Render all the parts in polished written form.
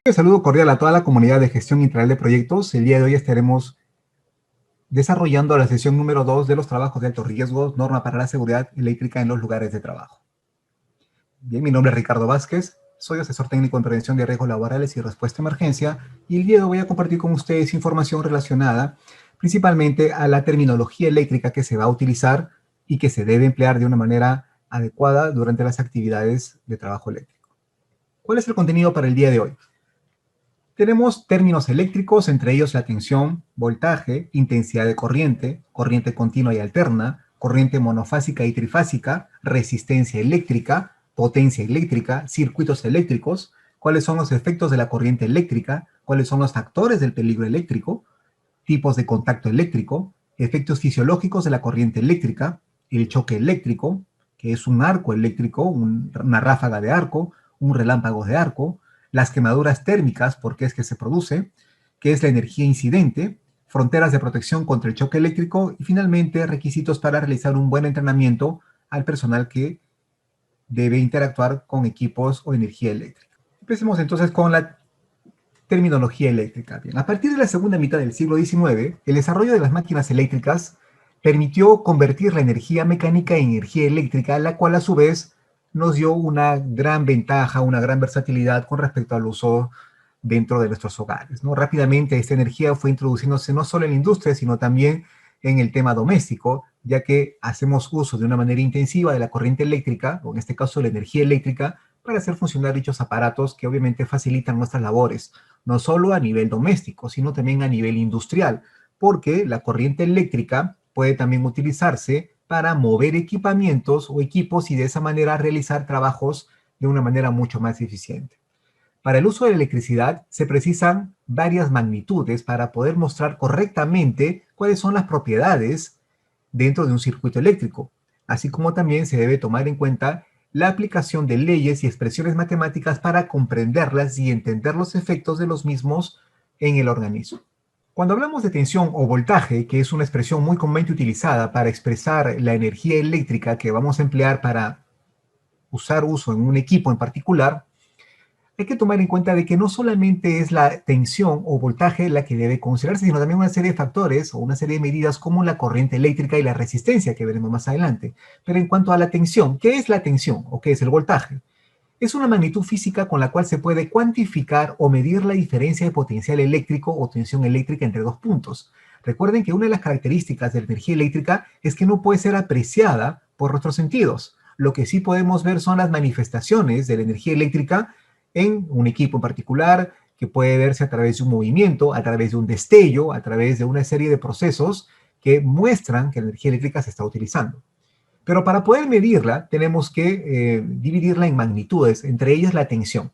Un saludo cordial a toda la comunidad de gestión integral de proyectos. El día de hoy estaremos desarrollando la sesión número 2 de los trabajos de alto riesgo, norma para la seguridad eléctrica en los lugares de trabajo. Bien, mi nombre es Ricardo Vázquez, soy asesor técnico en prevención de riesgos laborales y respuesta a emergencia, y el día de hoy voy a compartir con ustedes información relacionada principalmente a la terminología eléctrica que se va a utilizar y que se debe emplear de una manera adecuada durante las actividades de trabajo eléctrico. ¿Cuál es el contenido para el día de hoy? Tenemos términos eléctricos, entre ellos la tensión, voltaje, intensidad de corriente, corriente continua y alterna, corriente monofásica y trifásica, resistencia eléctrica, potencia eléctrica, circuitos eléctricos, cuáles son los efectos de la corriente eléctrica, cuáles son los factores del peligro eléctrico, tipos de contacto eléctrico, efectos fisiológicos de la corriente eléctrica, el choque eléctrico, que es un arco eléctrico, una ráfaga de arco, un relámpago de arco, las quemaduras térmicas, por qué es que se produce, qué es la energía incidente, fronteras de protección contra el choque eléctrico y finalmente requisitos para realizar un buen entrenamiento al personal que debe interactuar con equipos o energía eléctrica. Empecemos entonces con la terminología eléctrica. Bien, a partir de la segunda mitad del siglo XIX, el desarrollo de las máquinas eléctricas permitió convertir la energía mecánica en energía eléctrica, la cual a su vez nos dio una gran ventaja, una gran versatilidad con respecto al uso dentro de nuestros hogares, ¿no? Rápidamente esta energía fue introduciéndose no solo en la industria, sino también en el tema doméstico, ya que hacemos uso de una manera intensiva de la corriente eléctrica, o en este caso la energía eléctrica, para hacer funcionar dichos aparatos que obviamente facilitan nuestras labores, no solo a nivel doméstico, sino también a nivel industrial, porque la corriente eléctrica puede también utilizarse para mover equipamientos o equipos y de esa manera realizar trabajos de una manera mucho más eficiente. Para el uso de la electricidad se precisan varias magnitudes para poder mostrar correctamente cuáles son las propiedades dentro de un circuito eléctrico, así como también se debe tomar en cuenta la aplicación de leyes y expresiones matemáticas para comprenderlas y entender los efectos de los mismos en el organismo. Cuando hablamos de tensión o voltaje, que es una expresión muy comúnmente utilizada para expresar la energía eléctrica que vamos a emplear para usar uso en un equipo en particular, hay que tomar en cuenta de que no solamente es la tensión o voltaje la que debe considerarse, sino también una serie de factores o una serie de medidas como la corriente eléctrica y la resistencia que veremos más adelante. Pero en cuanto a la tensión, ¿qué es la tensión o qué es el voltaje? Es una magnitud física con la cual se puede cuantificar o medir la diferencia de potencial eléctrico o tensión eléctrica entre dos puntos. Recuerden que una de las características de la energía eléctrica es que no puede ser apreciada por nuestros sentidos. Lo que sí podemos ver son las manifestaciones de la energía eléctrica en un equipo en particular, que puede verse a través de un movimiento, a través de un destello, a través de una serie de procesos que muestran que la energía eléctrica se está utilizando. Pero para poder medirla, tenemos que dividirla en magnitudes, entre ellas la tensión.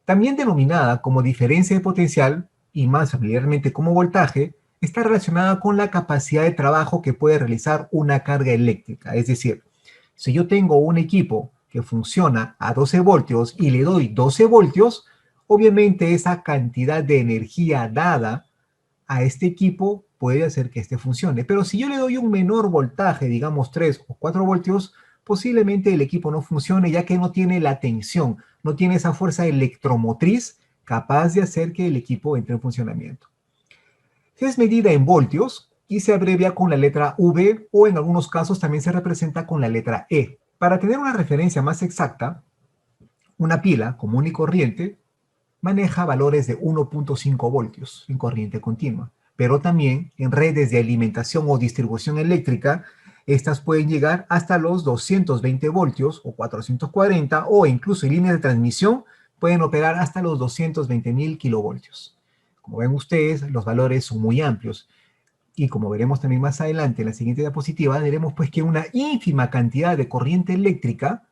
También denominada como diferencia de potencial, y más familiarmente como voltaje, está relacionada con la capacidad de trabajo que puede realizar una carga eléctrica. Es decir, si yo tengo un equipo que funciona a 12 voltios y le doy 12 voltios, obviamente esa cantidad de energía dada a este equipo puede hacer que este funcione. Pero si yo le doy un menor voltaje, digamos 3 o 4 voltios, posiblemente el equipo no funcione ya que no tiene la tensión, no tiene esa fuerza electromotriz capaz de hacer que el equipo entre en funcionamiento. Es medida en voltios y se abrevia con la letra V o en algunos casos también se representa con la letra E. Para tener una referencia más exacta, una pila común y corriente maneja valores de 1.5 voltios en corriente continua, pero también en redes de alimentación o distribución eléctrica, estas pueden llegar hasta los 220 voltios o 440 o incluso en líneas de transmisión pueden operar hasta los 220.000 kilovoltios. Como ven ustedes, los valores son muy amplios. Y como veremos también más adelante en la siguiente diapositiva, veremos pues que una ínfima cantidad de corriente eléctrica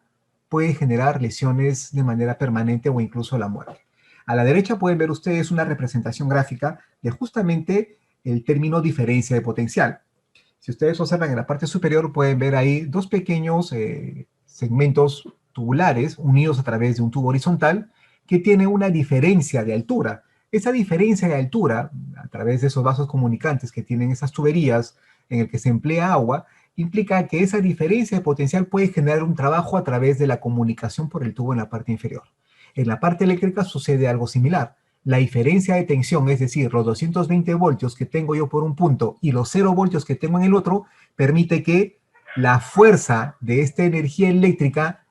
puede generar lesiones de manera permanente o incluso la muerte. A la derecha pueden ver ustedes una representación gráfica de justamente el término diferencia de potencial. Si ustedes observan en la parte superior pueden ver ahí dos pequeños segmentos tubulares unidos a través de un tubo horizontal que tiene una diferencia de altura. Esa diferencia de altura, a través de esos vasos comunicantes que tienen esas tuberías en el que se emplea agua, implica que esa diferencia de potencial puede generar un trabajo a través de la comunicación por el tubo en la parte inferior. En la parte eléctrica sucede algo similar. La diferencia de tensión, es decir, los 220 voltios que tengo yo por un punto y los 0 voltios que tengo en el otro, permite que la fuerza de esta energía eléctrica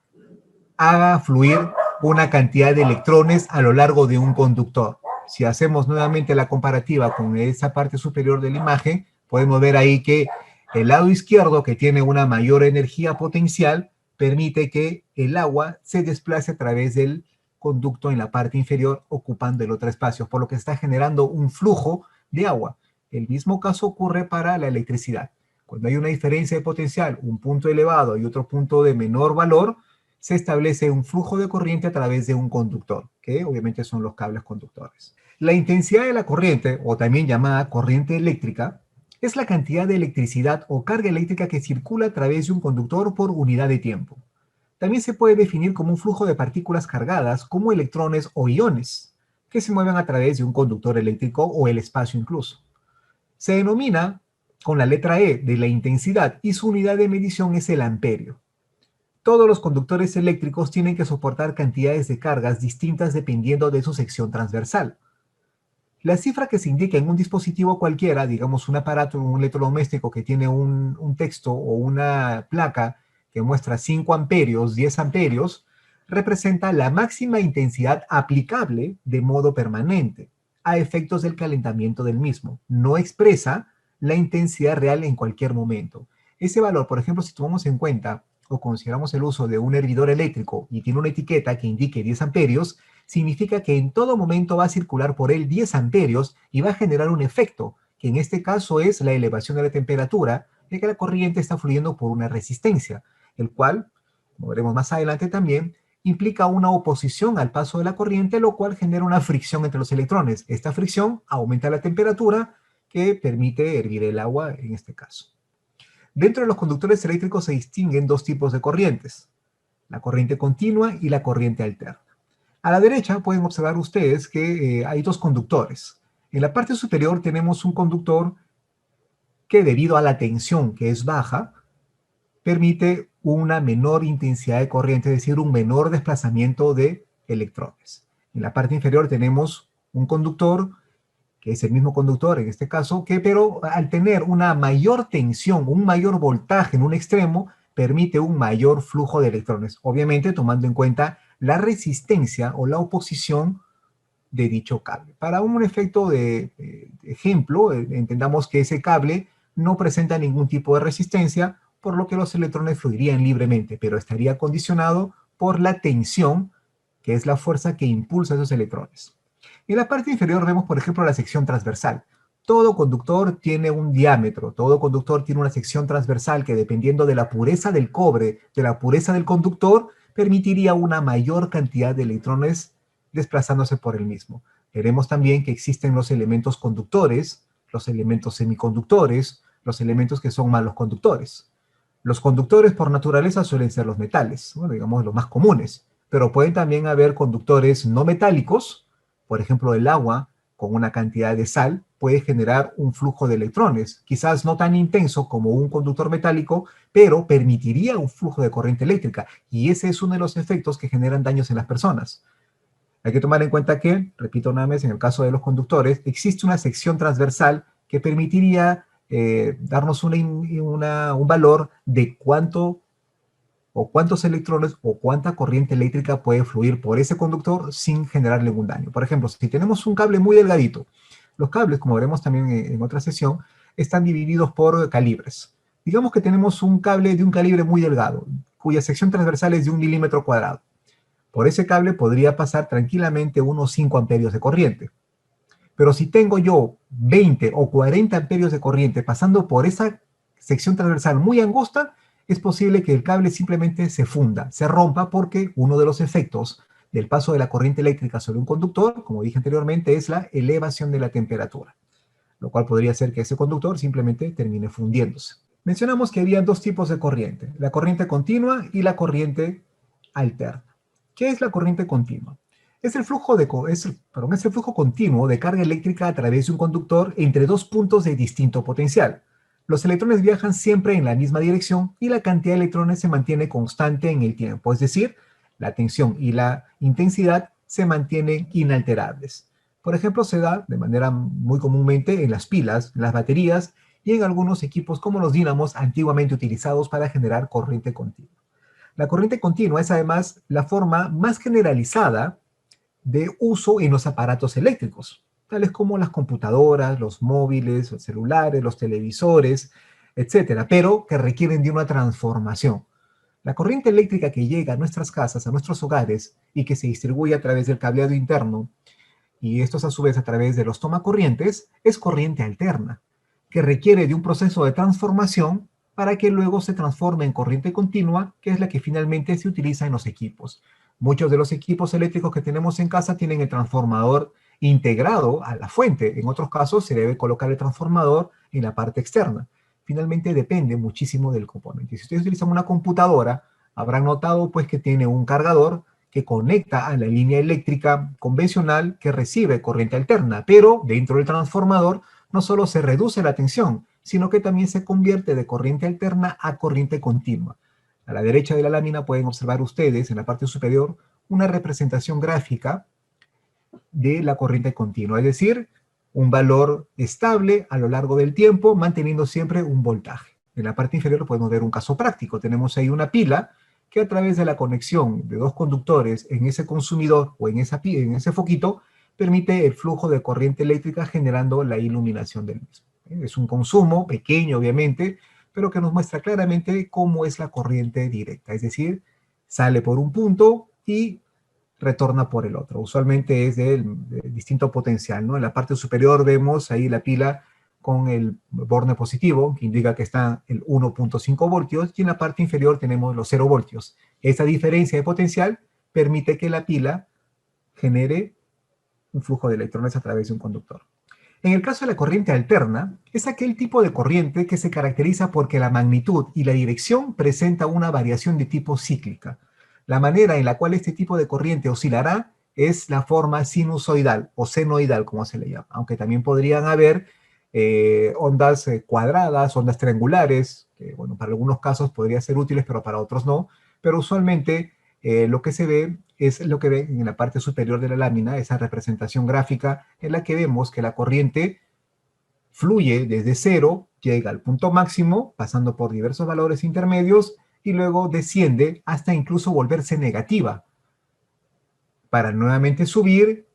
haga fluir una cantidad de electrones a lo largo de un conductor. Si hacemos nuevamente la comparativa con esa parte superior de la imagen, podemos ver ahí que el lado izquierdo, que tiene una mayor energía potencial, permite que el agua se desplace a través del conducto en la parte inferior, ocupando el otro espacio, por lo que está generando un flujo de agua. El mismo caso ocurre para la electricidad. Cuando hay una diferencia de potencial, un punto elevado y otro punto de menor valor, se establece un flujo de corriente a través de un conductor, que obviamente son los cables conductores. La intensidad de la corriente, o también llamada corriente eléctrica, es la cantidad de electricidad o carga eléctrica que circula a través de un conductor por unidad de tiempo. También se puede definir como un flujo de partículas cargadas, como electrones o iones, que se mueven a través de un conductor eléctrico o el espacio incluso. Se denomina con la letra E de la intensidad y su unidad de medición es el amperio. Todos los conductores eléctricos tienen que soportar cantidades de cargas distintas dependiendo de su sección transversal. La cifra que se indica en un dispositivo cualquiera, digamos un aparato, un electrodoméstico que tiene un texto o una placa que muestra 5 amperios, 10 amperios, representa la máxima intensidad aplicable de modo permanente a efectos del calentamiento del mismo. No expresa la intensidad real en cualquier momento. Ese valor, por ejemplo, si tomamos en cuenta o consideramos el uso de un hervidor eléctrico y tiene una etiqueta que indique 10 amperios, significa que en todo momento va a circular por él 10 amperios y va a generar un efecto, que en este caso es la elevación de la temperatura, ya que la corriente está fluyendo por una resistencia, el cual, como veremos más adelante también, implica una oposición al paso de la corriente, lo cual genera una fricción entre los electrones. Esta fricción aumenta la temperatura que permite hervir el agua en este caso. Dentro de los conductores eléctricos se distinguen dos tipos de corrientes, la corriente continua y la corriente alterna. A la derecha pueden observar ustedes que hay dos conductores. En la parte superior tenemos un conductor que debido a la tensión que es baja, permite una menor intensidad de corriente, es decir, un menor desplazamiento de electrones. En la parte inferior tenemos un conductor que es el mismo conductor en este caso, que pero al tener una mayor tensión, un mayor voltaje en un extremo, permite un mayor flujo de electrones, obviamente tomando en cuenta la resistencia o la oposición de dicho cable. Para un efecto de ejemplo, entendamos que ese cable no presenta ningún tipo de resistencia, por lo que los electrones fluirían libremente, pero estaría condicionado por la tensión, que es la fuerza que impulsa esos electrones. En la parte inferior vemos, por ejemplo, la sección transversal. Todo conductor tiene un diámetro, todo conductor tiene una sección transversal que dependiendo de la pureza del cobre, de la pureza del conductor, permitiría una mayor cantidad de electrones desplazándose por el mismo. Veremos también que existen los elementos conductores, los elementos semiconductores, los elementos que son malos conductores. Los conductores por naturaleza suelen ser los metales, ¿no? Digamos los más comunes, pero pueden también haber conductores no metálicos, por ejemplo el agua con una cantidad de sal puede generar un flujo de electrones, quizás no tan intenso como un conductor metálico, pero permitiría un flujo de corriente eléctrica, y ese es uno de los efectos que generan daños en las personas. Hay que tomar en cuenta que, repito una vez, en el caso de los conductores, existe una sección transversal que permitiría darnos un valor de cuánto o cuántos electrones o cuánta corriente eléctrica puede fluir por ese conductor sin generar ningún daño. Por ejemplo, si tenemos un cable muy delgadito, los cables, como veremos también en otra sesión, están divididos por calibres. Digamos que tenemos un cable de un calibre muy delgado, cuya sección transversal es de 1 milímetro cuadrado. Por ese cable podría pasar tranquilamente unos 5 amperios de corriente. Pero si tengo yo 20 o 40 amperios de corriente pasando por esa sección transversal muy angosta, es posible que el cable simplemente se funda, se rompa, porque uno de los efectos del paso de la corriente eléctrica sobre un conductor, como dije anteriormente, es la elevación de la temperatura, lo cual podría hacer que ese conductor simplemente termine fundiéndose. Mencionamos que había dos tipos de corriente, la corriente continua y la corriente alterna. ¿Qué es la corriente continua? Es el flujo continuo de carga eléctrica a través de un conductor entre dos puntos de distinto potencial. Los electrones viajan siempre en la misma dirección y la cantidad de electrones se mantiene constante en el tiempo, es decir, la tensión y la intensidad se mantienen inalterables. Por ejemplo, se da de manera muy comúnmente en las pilas, en las baterías y en algunos equipos como los dínamos antiguamente utilizados para generar corriente continua. La corriente continua es además la forma más generalizada de uso en los aparatos eléctricos, tales como las computadoras, los móviles, los celulares, los televisores, etcétera, pero que requieren de una transformación. La corriente eléctrica que llega a nuestras casas, a nuestros hogares y que se distribuye a través del cableado interno, y estos a su vez a través de los tomacorrientes, es corriente alterna, que requiere de un proceso de transformación para que luego se transforme en corriente continua, que es la que finalmente se utiliza en los equipos. Muchos de los equipos eléctricos que tenemos en casa tienen el transformador integrado a la fuente. En otros casos se debe colocar el transformador en la parte externa. Finalmente depende muchísimo del componente. Si ustedes utilizan una computadora, habrán notado pues que tiene un cargador que conecta a la línea eléctrica convencional que recibe corriente alterna, pero dentro del transformador no solo se reduce la tensión, sino que también se convierte de corriente alterna a corriente continua. A la derecha de la lámina pueden observar ustedes en la parte superior una representación gráfica de la corriente continua, es decir, un valor estable a lo largo del tiempo, manteniendo siempre un voltaje. En la parte inferior podemos ver un caso práctico. Tenemos ahí una pila que a través de la conexión de dos conductores en ese consumidor o en ese foquito, permite el flujo de corriente eléctrica generando la iluminación del mismo. Es un consumo pequeño, obviamente, pero que nos muestra claramente cómo es la corriente directa. Es decir, sale por un punto y retorna por el otro. Usualmente es de distinto potencial, ¿no? En la parte superior vemos ahí la pila con el borne positivo, que indica que está el 1.5 voltios, y en la parte inferior tenemos los 0 voltios. Esa diferencia de potencial permite que la pila genere un flujo de electrones a través de un conductor. En el caso de la corriente alterna, es aquel tipo de corriente que se caracteriza porque la magnitud y la dirección presenta una variación de tipo cíclica. La manera en la cual este tipo de corriente oscilará es la forma sinusoidal o senoidal, como se le llama, aunque también podrían haber ondas cuadradas, ondas triangulares, que bueno, para algunos casos podrían ser útiles, pero para otros no, pero usualmente lo que se ve es lo que ven en la parte superior de la lámina, esa representación gráfica en la que vemos que la corriente fluye desde cero, llega al punto máximo, pasando por diversos valores intermedios, y luego desciende hasta incluso volverse negativa, para nuevamente subir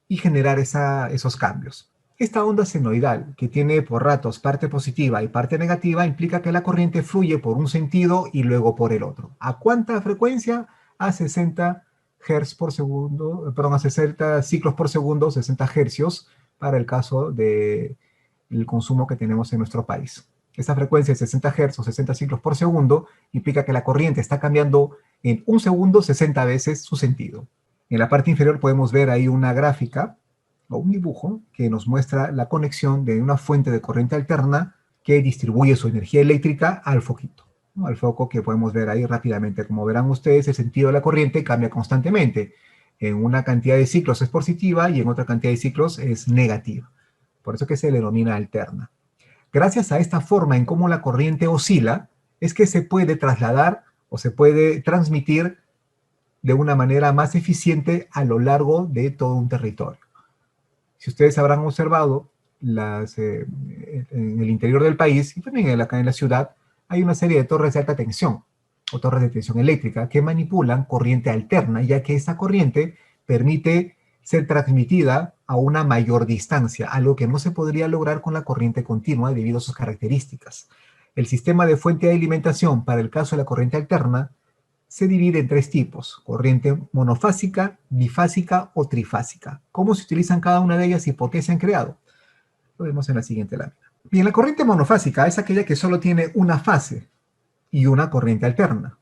y generar esos cambios. Esta onda senoidal, que tiene por ratos parte positiva y parte negativa, implica que la corriente fluye por un sentido y luego por el otro. ¿A cuánta frecuencia? A 60 Hz por segundo, perdón, a 60 ciclos por segundo, 60 hercios, para el caso del consumo que tenemos en nuestro país. Esta frecuencia de 60 Hz o 60 ciclos por segundo implica que la corriente está cambiando en un segundo 60 veces su sentido. En la parte inferior podemos ver ahí una gráfica o un dibujo que nos muestra la conexión de una fuente de corriente alterna que distribuye su energía eléctrica al foquito, ¿no? Al foco que podemos ver ahí rápidamente. Como verán ustedes, el sentido de la corriente cambia constantemente. En una cantidad de ciclos es positiva y en otra cantidad de ciclos es negativa. Por eso que se le denomina alterna. Gracias a esta forma en cómo la corriente oscila, es que se puede trasladar o se puede transmitir de una manera más eficiente a lo largo de todo un territorio. Si ustedes habrán observado, en el interior del país y también acá en la ciudad, hay una serie de torres de alta tensión o torres de tensión eléctrica que manipulan corriente alterna, ya que esta corriente permite ser transmitida a una mayor distancia, algo que no se podría lograr con la corriente continua debido a sus características. El sistema de fuente de alimentación para el caso de la corriente alterna se divide en tres tipos: corriente monofásica, bifásica o trifásica. ¿Cómo se utilizan cada una de ellas y por qué se han creado? Lo vemos en la siguiente lámina. Bien, la corriente monofásica es aquella que solo tiene una fase y una corriente alterna.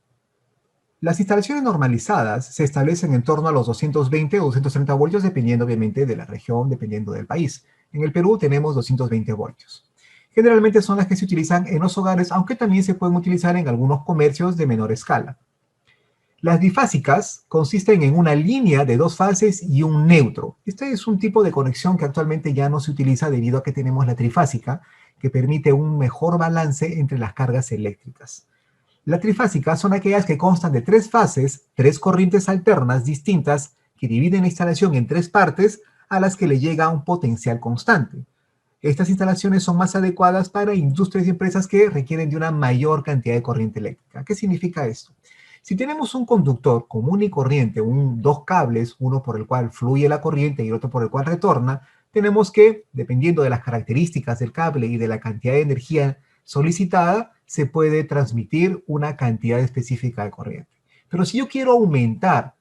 Las instalaciones normalizadas se establecen en torno a los 220 o 230 voltios, dependiendo obviamente de la región, dependiendo del país. En el Perú tenemos 220 voltios. Generalmente son las que se utilizan en los hogares, aunque también se pueden utilizar en algunos comercios de menor escala. Las bifásicas consisten en una línea de dos fases y un neutro. Este es un tipo de conexión que actualmente ya no se utiliza debido a que tenemos la trifásica, que permite un mejor balance entre las cargas eléctricas. Las trifásicas son aquellas que constan de tres fases, tres corrientes alternas distintas que dividen la instalación en tres partes, a las que le llega un potencial constante. Estas instalaciones son más adecuadas para industrias y empresas que requieren de una mayor cantidad de corriente eléctrica. ¿Qué significa esto? Si tenemos un conductor común y corriente, dos cables, uno por el cual fluye la corriente y el otro por el cual retorna, tenemos que, dependiendo de las características del cable y de la cantidad de energía solicitada, se puede transmitir una cantidad específica de corriente. Pero si yo quiero aumentar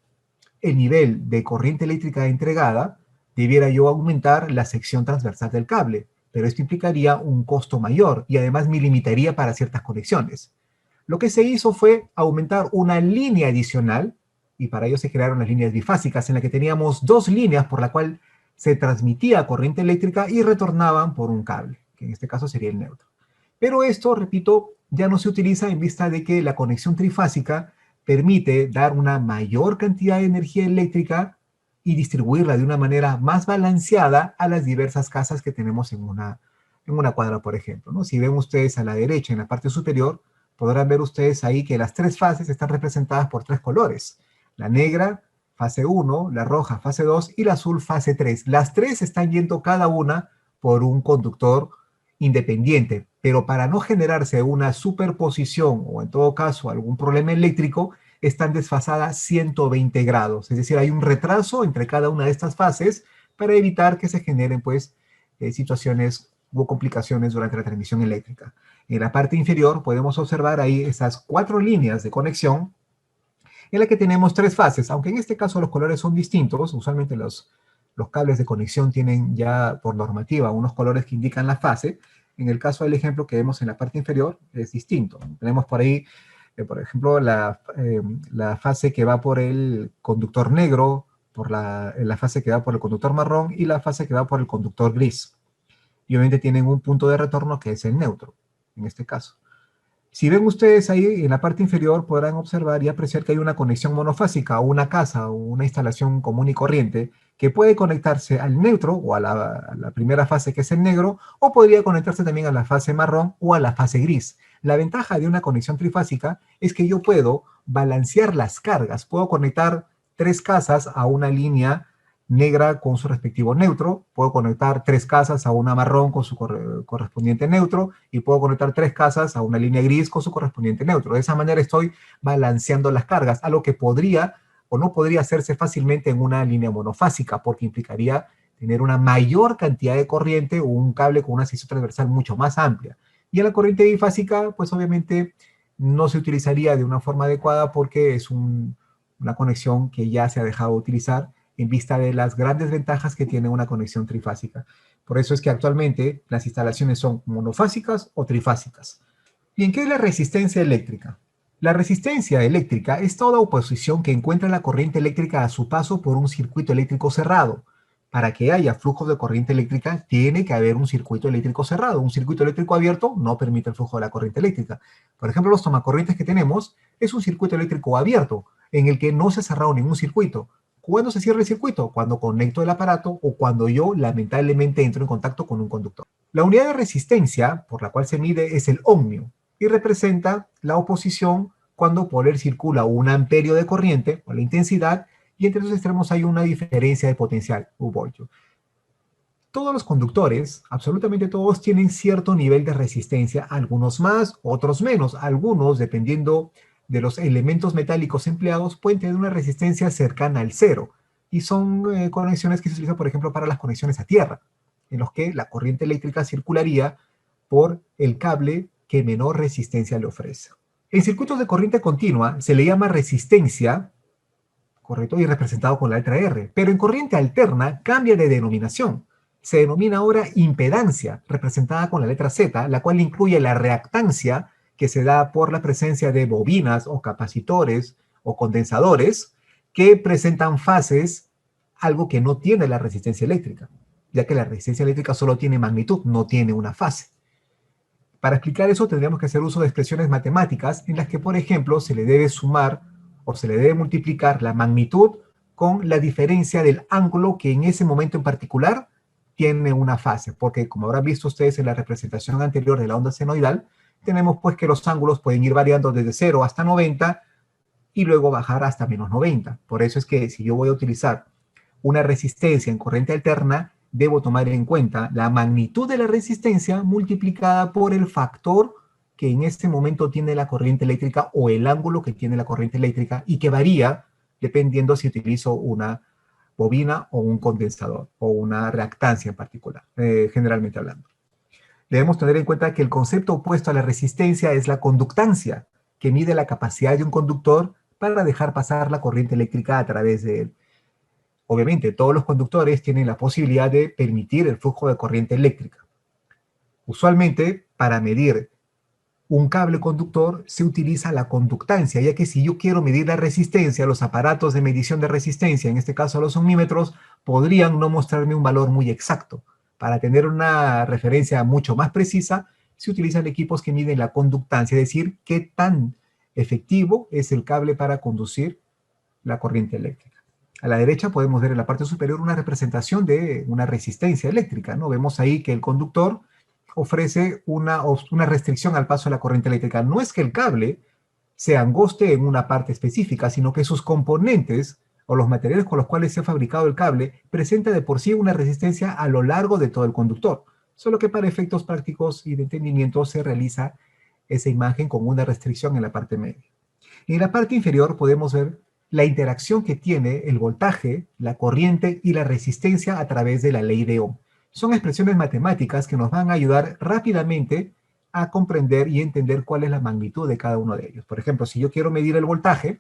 el nivel de corriente eléctrica entregada, debiera yo aumentar la sección transversal del cable, pero esto implicaría un costo mayor y además me limitaría para ciertas conexiones. Lo que se hizo fue aumentar una línea adicional, y para ello se crearon las líneas bifásicas, en la que teníamos dos líneas por la cual se transmitía corriente eléctrica y retornaban por un cable, que en este caso sería el neutro. Pero esto, repito, ya no se utiliza en vista de que la conexión trifásica permite dar una mayor cantidad de energía eléctrica y distribuirla de una manera más balanceada a las diversas casas que tenemos en una cuadra, por ejemplo, ¿no? Si ven ustedes a la derecha, en la parte superior, podrán ver ustedes ahí que las tres fases están representadas por tres colores. La negra, fase 1, la roja, fase 2 y la azul, fase 3. Las tres están yendo cada una por un conductor independiente, pero para no generarse una superposición o en todo caso algún problema eléctrico, están desfasadas 120 grados. Es decir, hay un retraso entre cada una de estas fases para evitar que se generen pues situaciones o complicaciones durante la transmisión eléctrica. En la parte inferior podemos observar ahí esas 4 líneas de conexión en la que tenemos 3 fases, aunque en este caso los colores son distintos. Usualmente los cables de conexión tienen ya por normativa unos colores que indican la fase. En el caso del ejemplo que vemos en la parte inferior es distinto. Tenemos por ahí, por ejemplo, la fase que va por el conductor negro, la fase que va por el conductor marrón y la fase que va por el conductor gris. Y obviamente tienen un punto de retorno que es el neutro, en este caso. Si ven ustedes ahí en la parte inferior podrán observar y apreciar que hay una conexión monofásica o una casa o una instalación común y corriente que puede conectarse al neutro o a la primera fase que es el negro, o podría conectarse también a la fase marrón o a la fase gris. La ventaja de una conexión trifásica es que yo puedo balancear las cargas, puedo conectar 3 casas a una línea negra con su respectivo neutro, puedo conectar 3 casas a una marrón con su correspondiente neutro y puedo conectar 3 casas a una línea gris con su correspondiente neutro. De esa manera estoy balanceando las cargas, algo que podría o no podría hacerse fácilmente en una línea monofásica, porque implicaría tener una mayor cantidad de corriente o un cable con una sección transversal mucho más amplia. Y en la corriente bifásica, pues obviamente no se utilizaría de una forma adecuada porque es una conexión que ya se ha dejado de utilizar en vista de las grandes ventajas que tiene una conexión trifásica. Por eso es que actualmente las instalaciones son monofásicas o trifásicas. Bien, ¿qué es la resistencia eléctrica? La resistencia eléctrica es toda oposición que encuentra la corriente eléctrica a su paso por un circuito eléctrico cerrado. Para que haya flujo de corriente eléctrica, tiene que haber un circuito eléctrico cerrado. Un circuito eléctrico abierto no permite el flujo de la corriente eléctrica. Por ejemplo, los tomacorrientes que tenemos es un circuito eléctrico abierto, en el que no se ha cerrado ningún circuito. ¿Cuándo se cierra el circuito? Cuando conecto el aparato o cuando yo lamentablemente entro en contacto con un conductor. La unidad de resistencia por la cual se mide es el ohmio y representa la oposición cuando por él circula un amperio de corriente o la intensidad, y entre los extremos hay una diferencia de potencial, un voltio. Todos los conductores, absolutamente todos, tienen cierto nivel de resistencia, algunos más, otros menos. Algunos, dependiendo de los elementos metálicos empleados, pueden tener una resistencia cercana al cero. Y son conexiones que se utilizan, por ejemplo, para las conexiones a tierra, en los que la corriente eléctrica circularía por el cable que menor resistencia le ofrece. En circuitos de corriente continua se le llama resistencia, correcto, y representado con la letra R, pero en corriente alterna cambia de denominación. Se denomina ahora impedancia, representada con la letra Z, la cual incluye la reactancia que se da por la presencia de bobinas o capacitores o condensadores que presentan fases, algo que no tiene la resistencia eléctrica, ya que la resistencia eléctrica solo tiene magnitud, no tiene una fase. Para explicar eso tendríamos que hacer uso de expresiones matemáticas en las que, por ejemplo, se le debe sumar o se le debe multiplicar la magnitud con la diferencia del ángulo que en ese momento en particular tiene una fase, porque como habrán visto ustedes en la representación anterior de la onda senoidal, tenemos pues que los ángulos pueden ir variando desde 0 hasta 90 y luego bajar hasta menos 90. Por eso es que si yo voy a utilizar una resistencia en corriente alterna, debo tomar en cuenta la magnitud de la resistencia multiplicada por el factor que en este momento tiene la corriente eléctrica o el ángulo que tiene la corriente eléctrica y que varía dependiendo si utilizo una bobina o un condensador o una reactancia en particular, generalmente hablando. Debemos tener en cuenta que el concepto opuesto a la resistencia es la conductancia, que mide la capacidad de un conductor para dejar pasar la corriente eléctrica a través de él. Obviamente, todos los conductores tienen la posibilidad de permitir el flujo de corriente eléctrica. Usualmente, para medir un cable conductor se utiliza la conductancia, ya que si yo quiero medir la resistencia, los aparatos de medición de resistencia, en este caso los ohmímetros, podrían no mostrarme un valor muy exacto. Para tener una referencia mucho más precisa, se utilizan equipos que miden la conductancia, es decir, qué tan efectivo es el cable para conducir la corriente eléctrica. A la derecha podemos ver en la parte superior una representación de una resistencia eléctrica, ¿no? Vemos ahí que el conductor ofrece una restricción al paso de la corriente eléctrica. No es que el cable se angoste en una parte específica, sino que sus componentes o los materiales con los cuales se ha fabricado el cable presenta de por sí una resistencia a lo largo de todo el conductor. Solo que para efectos prácticos y de entendimiento se realiza esa imagen con una restricción en la parte media. En la parte inferior podemos ver la interacción que tiene el voltaje, la corriente y la resistencia a través de la ley de Ohm. Son expresiones matemáticas que nos van a ayudar rápidamente a comprender y entender cuál es la magnitud de cada uno de ellos. Por ejemplo, si yo quiero medir el voltaje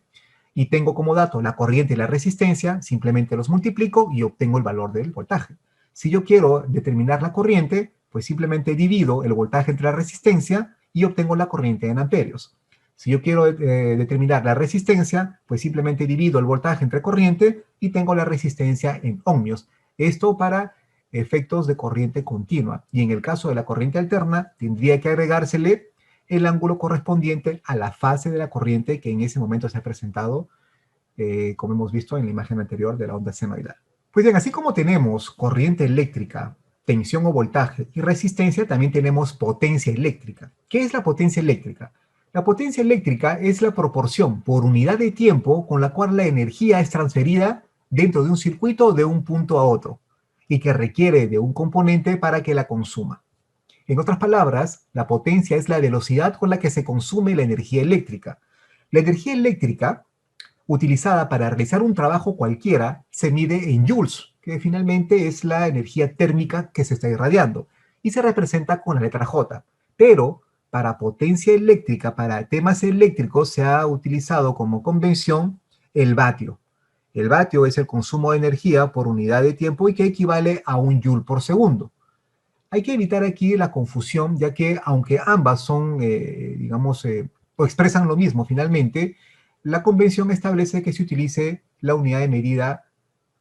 y tengo como dato la corriente y la resistencia, simplemente los multiplico y obtengo el valor del voltaje. Si yo quiero determinar la corriente, pues simplemente divido el voltaje entre la resistencia y obtengo la corriente en amperios. Si yo quiero determinar la resistencia, pues simplemente divido el voltaje entre corriente y tengo la resistencia en ohmios. Esto para efectos de corriente continua. Y en el caso de la corriente alterna, tendría que agregársele el ángulo correspondiente a la fase de la corriente que en ese momento se ha presentado, como hemos visto en la imagen anterior de la onda senoidal. Pues bien, así como tenemos corriente eléctrica, tensión o voltaje y resistencia, también tenemos potencia eléctrica. ¿Qué es la potencia eléctrica? La potencia eléctrica es la proporción por unidad de tiempo con la cual la energía es transferida dentro de un circuito de un punto a otro y que requiere de un componente para que la consuma. En otras palabras, la potencia es la velocidad con la que se consume la energía eléctrica. La energía eléctrica utilizada para realizar un trabajo cualquiera se mide en joules, que finalmente es la energía térmica que se está irradiando, y se representa con la letra J. Pero para potencia eléctrica, para temas eléctricos, se ha utilizado como convención el vatio. El vatio es el consumo de energía por unidad de tiempo y que equivale a 1 joule por segundo. Hay que evitar aquí la confusión, ya que aunque ambas son, o expresan lo mismo finalmente, la convención establece que se utilice la unidad de medida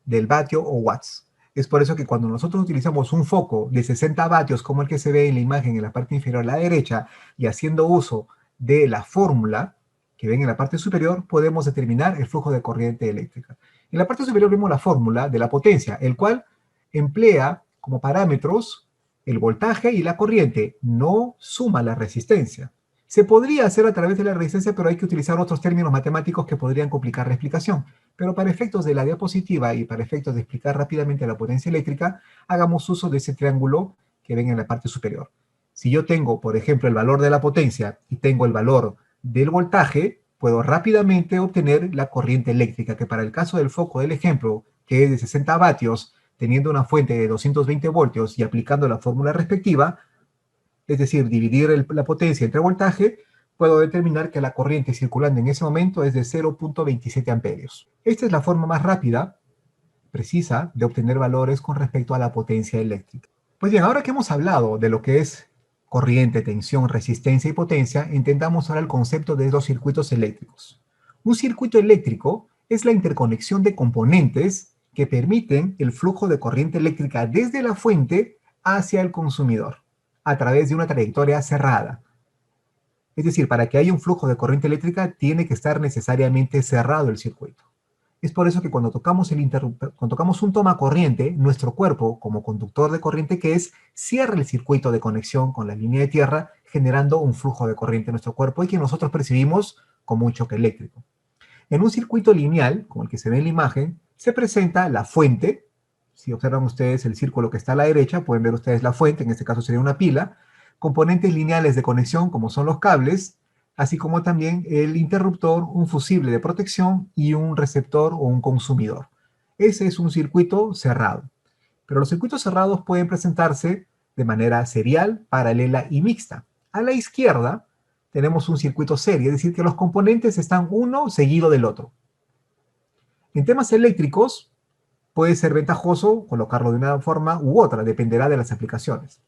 del vatio o watts. Es por eso que cuando nosotros utilizamos un foco de 60 vatios, como el que se ve en la imagen en la parte inferior a la derecha, y haciendo uso de la fórmula que ven en la parte superior, podemos determinar el flujo de corriente eléctrica. En la parte superior vemos la fórmula de la potencia, el cual emplea como parámetros el voltaje y la corriente, no suma la resistencia. Se podría hacer a través de la resistencia, pero hay que utilizar otros términos matemáticos que podrían complicar la explicación. Pero para efectos de la diapositiva y para efectos de explicar rápidamente la potencia eléctrica, hagamos uso de ese triángulo que ven en la parte superior. Si yo tengo, por ejemplo, el valor de la potencia y tengo el valor del voltaje, puedo rápidamente obtener la corriente eléctrica, que para el caso del foco del ejemplo, que es de 60 vatios, teniendo una fuente de 220 voltios y aplicando la fórmula respectiva, es decir, dividir la potencia entre voltaje, puedo determinar que la corriente circulando en ese momento es de 0.27 amperios. Esta es la forma más rápida, precisa, de obtener valores con respecto a la potencia eléctrica. Pues bien, ahora que hemos hablado de lo que es corriente, tensión, resistencia y potencia, entendamos ahora el concepto de los circuitos eléctricos. Un circuito eléctrico es la interconexión de componentes que permiten el flujo de corriente eléctrica desde la fuente hacia el consumidor, a través de una trayectoria cerrada. Es decir, para que haya un flujo de corriente eléctrica, tiene que estar necesariamente cerrado el circuito. Es por eso que cuando tocamos un tomacorriente, nuestro cuerpo, como conductor de corriente que es, cierra el circuito de conexión con la línea de tierra, generando un flujo de corriente en nuestro cuerpo y que nosotros percibimos como un choque eléctrico. En un circuito lineal, como el que se ve en la imagen, se presenta la fuente. Si observan ustedes el círculo que está a la derecha, pueden ver ustedes la fuente, en este caso sería una pila, componentes lineales de conexión, como son los cables, así como también el interruptor, un fusible de protección y un receptor o un consumidor. Ese es un circuito cerrado. Pero los circuitos cerrados pueden presentarse de manera serial, paralela y mixta. A la izquierda tenemos un circuito serie, es decir, que los componentes están uno seguido del otro. En temas eléctricos, puede ser ventajoso colocarlo de una forma u otra, dependerá de las aplicaciones.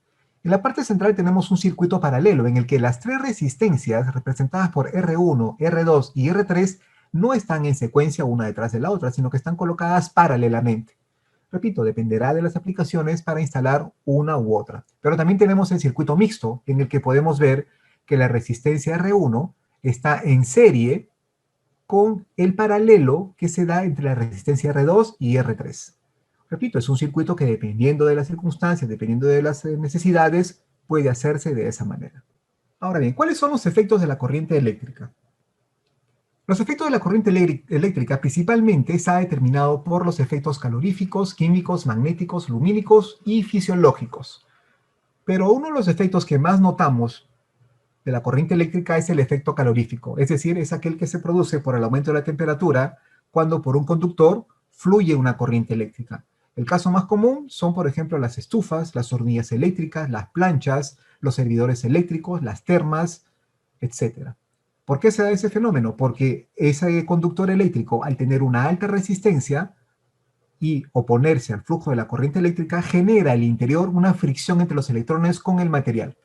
En la parte central tenemos un circuito paralelo en el que las tres resistencias representadas por R1, R2 y R3 no están en secuencia una detrás de la otra, sino que están colocadas paralelamente. Repito, dependerá de las aplicaciones para instalar una u otra. Pero también tenemos el circuito mixto, en el que podemos ver que la resistencia R1 está en serie con el paralelo que se da entre la resistencia R2 y R3. Repito, es un circuito que dependiendo de las circunstancias, dependiendo de las necesidades, puede hacerse de esa manera. Ahora bien, ¿cuáles son los efectos de la corriente eléctrica? Los efectos de la corriente eléctrica principalmente está determinado por los efectos caloríficos, químicos, magnéticos, lumínicos y fisiológicos. Pero uno de los efectos que más notamos de la corriente eléctrica es el efecto calorífico, es decir, es aquel que se produce por el aumento de la temperatura cuando por un conductor fluye una corriente eléctrica. El caso más común son, por ejemplo, las estufas, las hornillas eléctricas, las planchas, los servidores eléctricos, las termas, etc. ¿Por qué se da ese fenómeno? Porque ese conductor eléctrico, al tener una alta resistencia y oponerse al flujo de la corriente eléctrica, genera al interior una fricción entre los electrones con el material.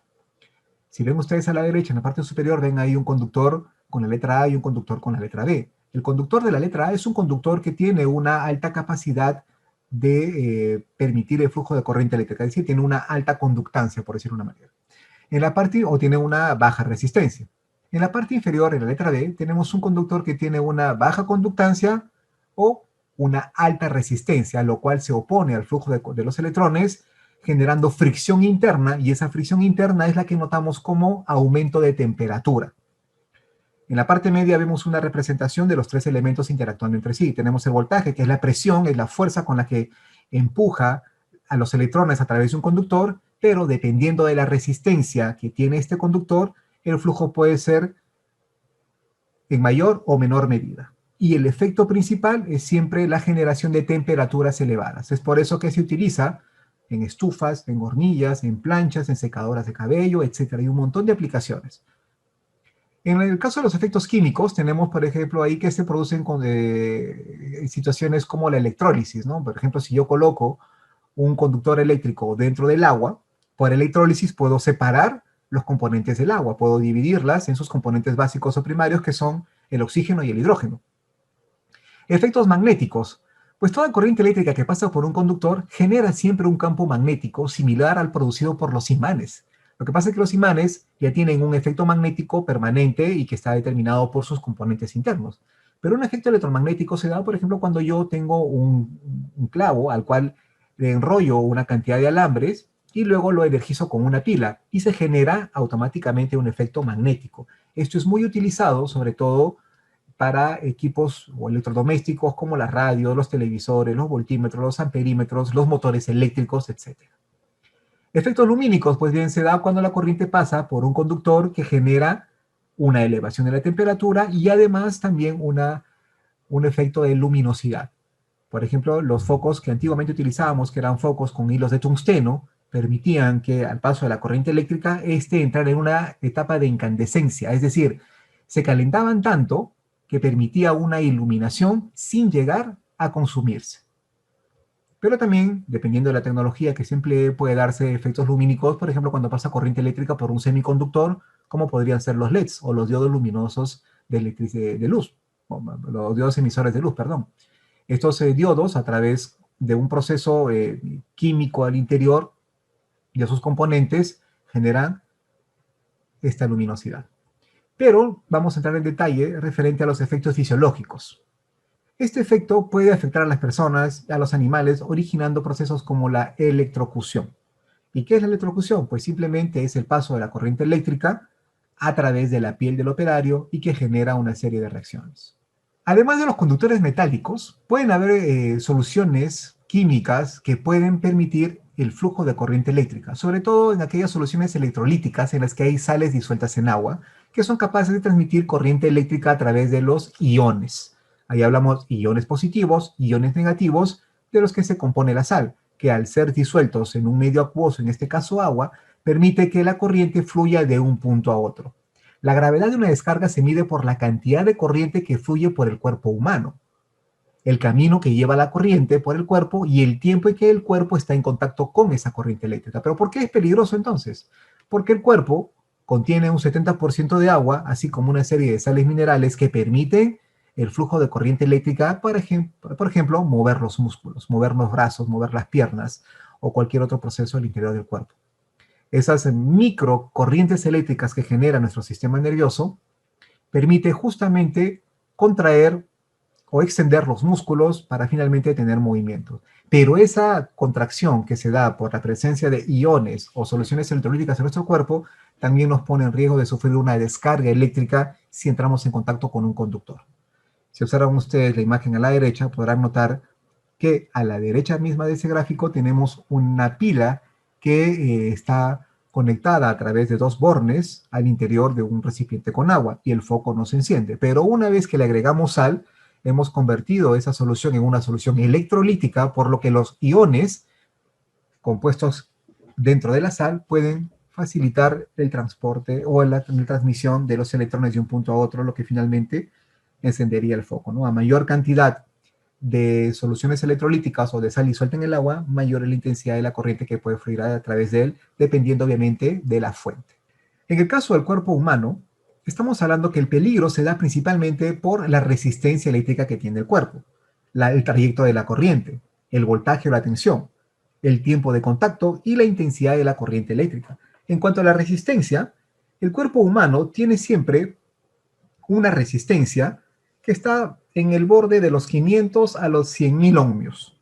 Si ven ustedes a la derecha, en la parte superior, ven ahí un conductor con la letra A y un conductor con la letra B. El conductor de la letra A es un conductor que tiene una alta capacidad de permitir el flujo de corriente eléctrica, es decir, tiene una alta conductancia, por decirlo de una manera. O tiene una baja resistencia. En la parte inferior, en la letra B, tenemos un conductor que tiene una baja conductancia o una alta resistencia, lo cual se opone al flujo de los electrones, generando fricción interna, y esa fricción interna es la que notamos como aumento de temperatura. En la parte media vemos una representación de los tres elementos interactuando entre sí. Tenemos el voltaje, que es la presión, es la fuerza con la que empuja a los electrones a través de un conductor, pero dependiendo de la resistencia que tiene este conductor, el flujo puede ser en mayor o menor medida. Y el efecto principal es siempre la generación de temperaturas elevadas. Es por eso que se utiliza en estufas, en hornillas, en planchas, en secadoras de cabello, etc. Hay un montón de aplicaciones. En el caso de los efectos químicos, tenemos, por ejemplo, ahí que se producen con situaciones como la electrólisis, ¿no? Por ejemplo, si yo coloco un conductor eléctrico dentro del agua, por electrólisis puedo separar los componentes del agua, puedo dividirlas en sus componentes básicos o primarios, que son el oxígeno y el hidrógeno. Efectos magnéticos. Pues toda corriente eléctrica que pasa por un conductor genera siempre un campo magnético similar al producido por los imanes. Lo que pasa es que los imanes ya tienen un efecto magnético permanente y que está determinado por sus componentes internos. Pero un efecto electromagnético se da, por ejemplo, cuando yo tengo un clavo al cual le enrollo una cantidad de alambres y luego lo energizo con una pila y se genera automáticamente un efecto magnético. Esto es muy utilizado, sobre todo para equipos o electrodomésticos como la radio, los televisores, los voltímetros, los amperímetros, los motores eléctricos, etc. Efectos lumínicos, pues bien, se da cuando la corriente pasa por un conductor que genera una elevación de la temperatura y además también un efecto de luminosidad. Por ejemplo, los focos que antiguamente utilizábamos, que eran focos con hilos de tungsteno, permitían que al paso de la corriente eléctrica, entrara en una etapa de incandescencia, es decir, se calentaban tanto que permitía una iluminación sin llegar a consumirse. Pero también, dependiendo de la tecnología que se emplee, puede darse efectos lumínicos, por ejemplo, cuando pasa corriente eléctrica por un semiconductor, como podrían ser los LEDs o los diodos luminosos de luz, los diodos emisores de luz, perdón. Estos diodos, a través de un proceso químico al interior de sus componentes, generan esta luminosidad. Pero vamos a entrar en detalle referente a los efectos fisiológicos. Este efecto puede afectar a las personas y a los animales, originando procesos como la electrocución. ¿Y qué es la electrocución? Pues simplemente es el paso de la corriente eléctrica a través de la piel del operario y que genera una serie de reacciones. Además de los conductores metálicos, pueden haber soluciones químicas que pueden permitir el flujo de corriente eléctrica, sobre todo en aquellas soluciones electrolíticas en las que hay sales disueltas en agua, que son capaces de transmitir corriente eléctrica a través de los iones. Ahí hablamos iones positivos, iones negativos, de los que se compone la sal, que al ser disueltos en un medio acuoso, en este caso agua, permite que la corriente fluya de un punto a otro. La gravedad de una descarga se mide por la cantidad de corriente que fluye por el cuerpo humano, el camino que lleva la corriente por el cuerpo y el tiempo en que el cuerpo está en contacto con esa corriente eléctrica. ¿Pero por qué es peligroso entonces? Porque el cuerpo contiene un 70% de agua, así como una serie de sales minerales que permiten el flujo de corriente eléctrica, por ejemplo, mover los músculos, mover los brazos, mover las piernas o cualquier otro proceso al interior del cuerpo. Esas microcorrientes eléctricas que genera nuestro sistema nervioso permite justamente contraer o extender los músculos para finalmente tener movimiento. Pero esa contracción que se da por la presencia de iones o soluciones electrolíticas en nuestro cuerpo también nos pone en riesgo de sufrir una descarga eléctrica si entramos en contacto con un conductor. Si observan ustedes la imagen a la derecha, podrán notar que a la derecha misma de ese gráfico tenemos una pila que está conectada a través de dos bornes al interior de un recipiente con agua y el foco no se enciende. Pero una vez que le agregamos sal, hemos convertido esa solución en una solución electrolítica, por lo que los iones compuestos dentro de la sal pueden facilitar el transporte o la transmisión de los electrones de un punto a otro, lo que finalmente encendería el foco, ¿no? A mayor cantidad de soluciones electrolíticas o de sal disuelta en el agua, mayor es la intensidad de la corriente que puede fluir a través de él, dependiendo obviamente de la fuente. En el caso del cuerpo humano, estamos hablando que el peligro se da principalmente por la resistencia eléctrica que tiene el cuerpo, el trayecto de la corriente, el voltaje o la tensión, el tiempo de contacto y la intensidad de la corriente eléctrica. En cuanto a la resistencia, el cuerpo humano tiene siempre una resistencia que está en el borde de los 500 a los 100.000 ohmios.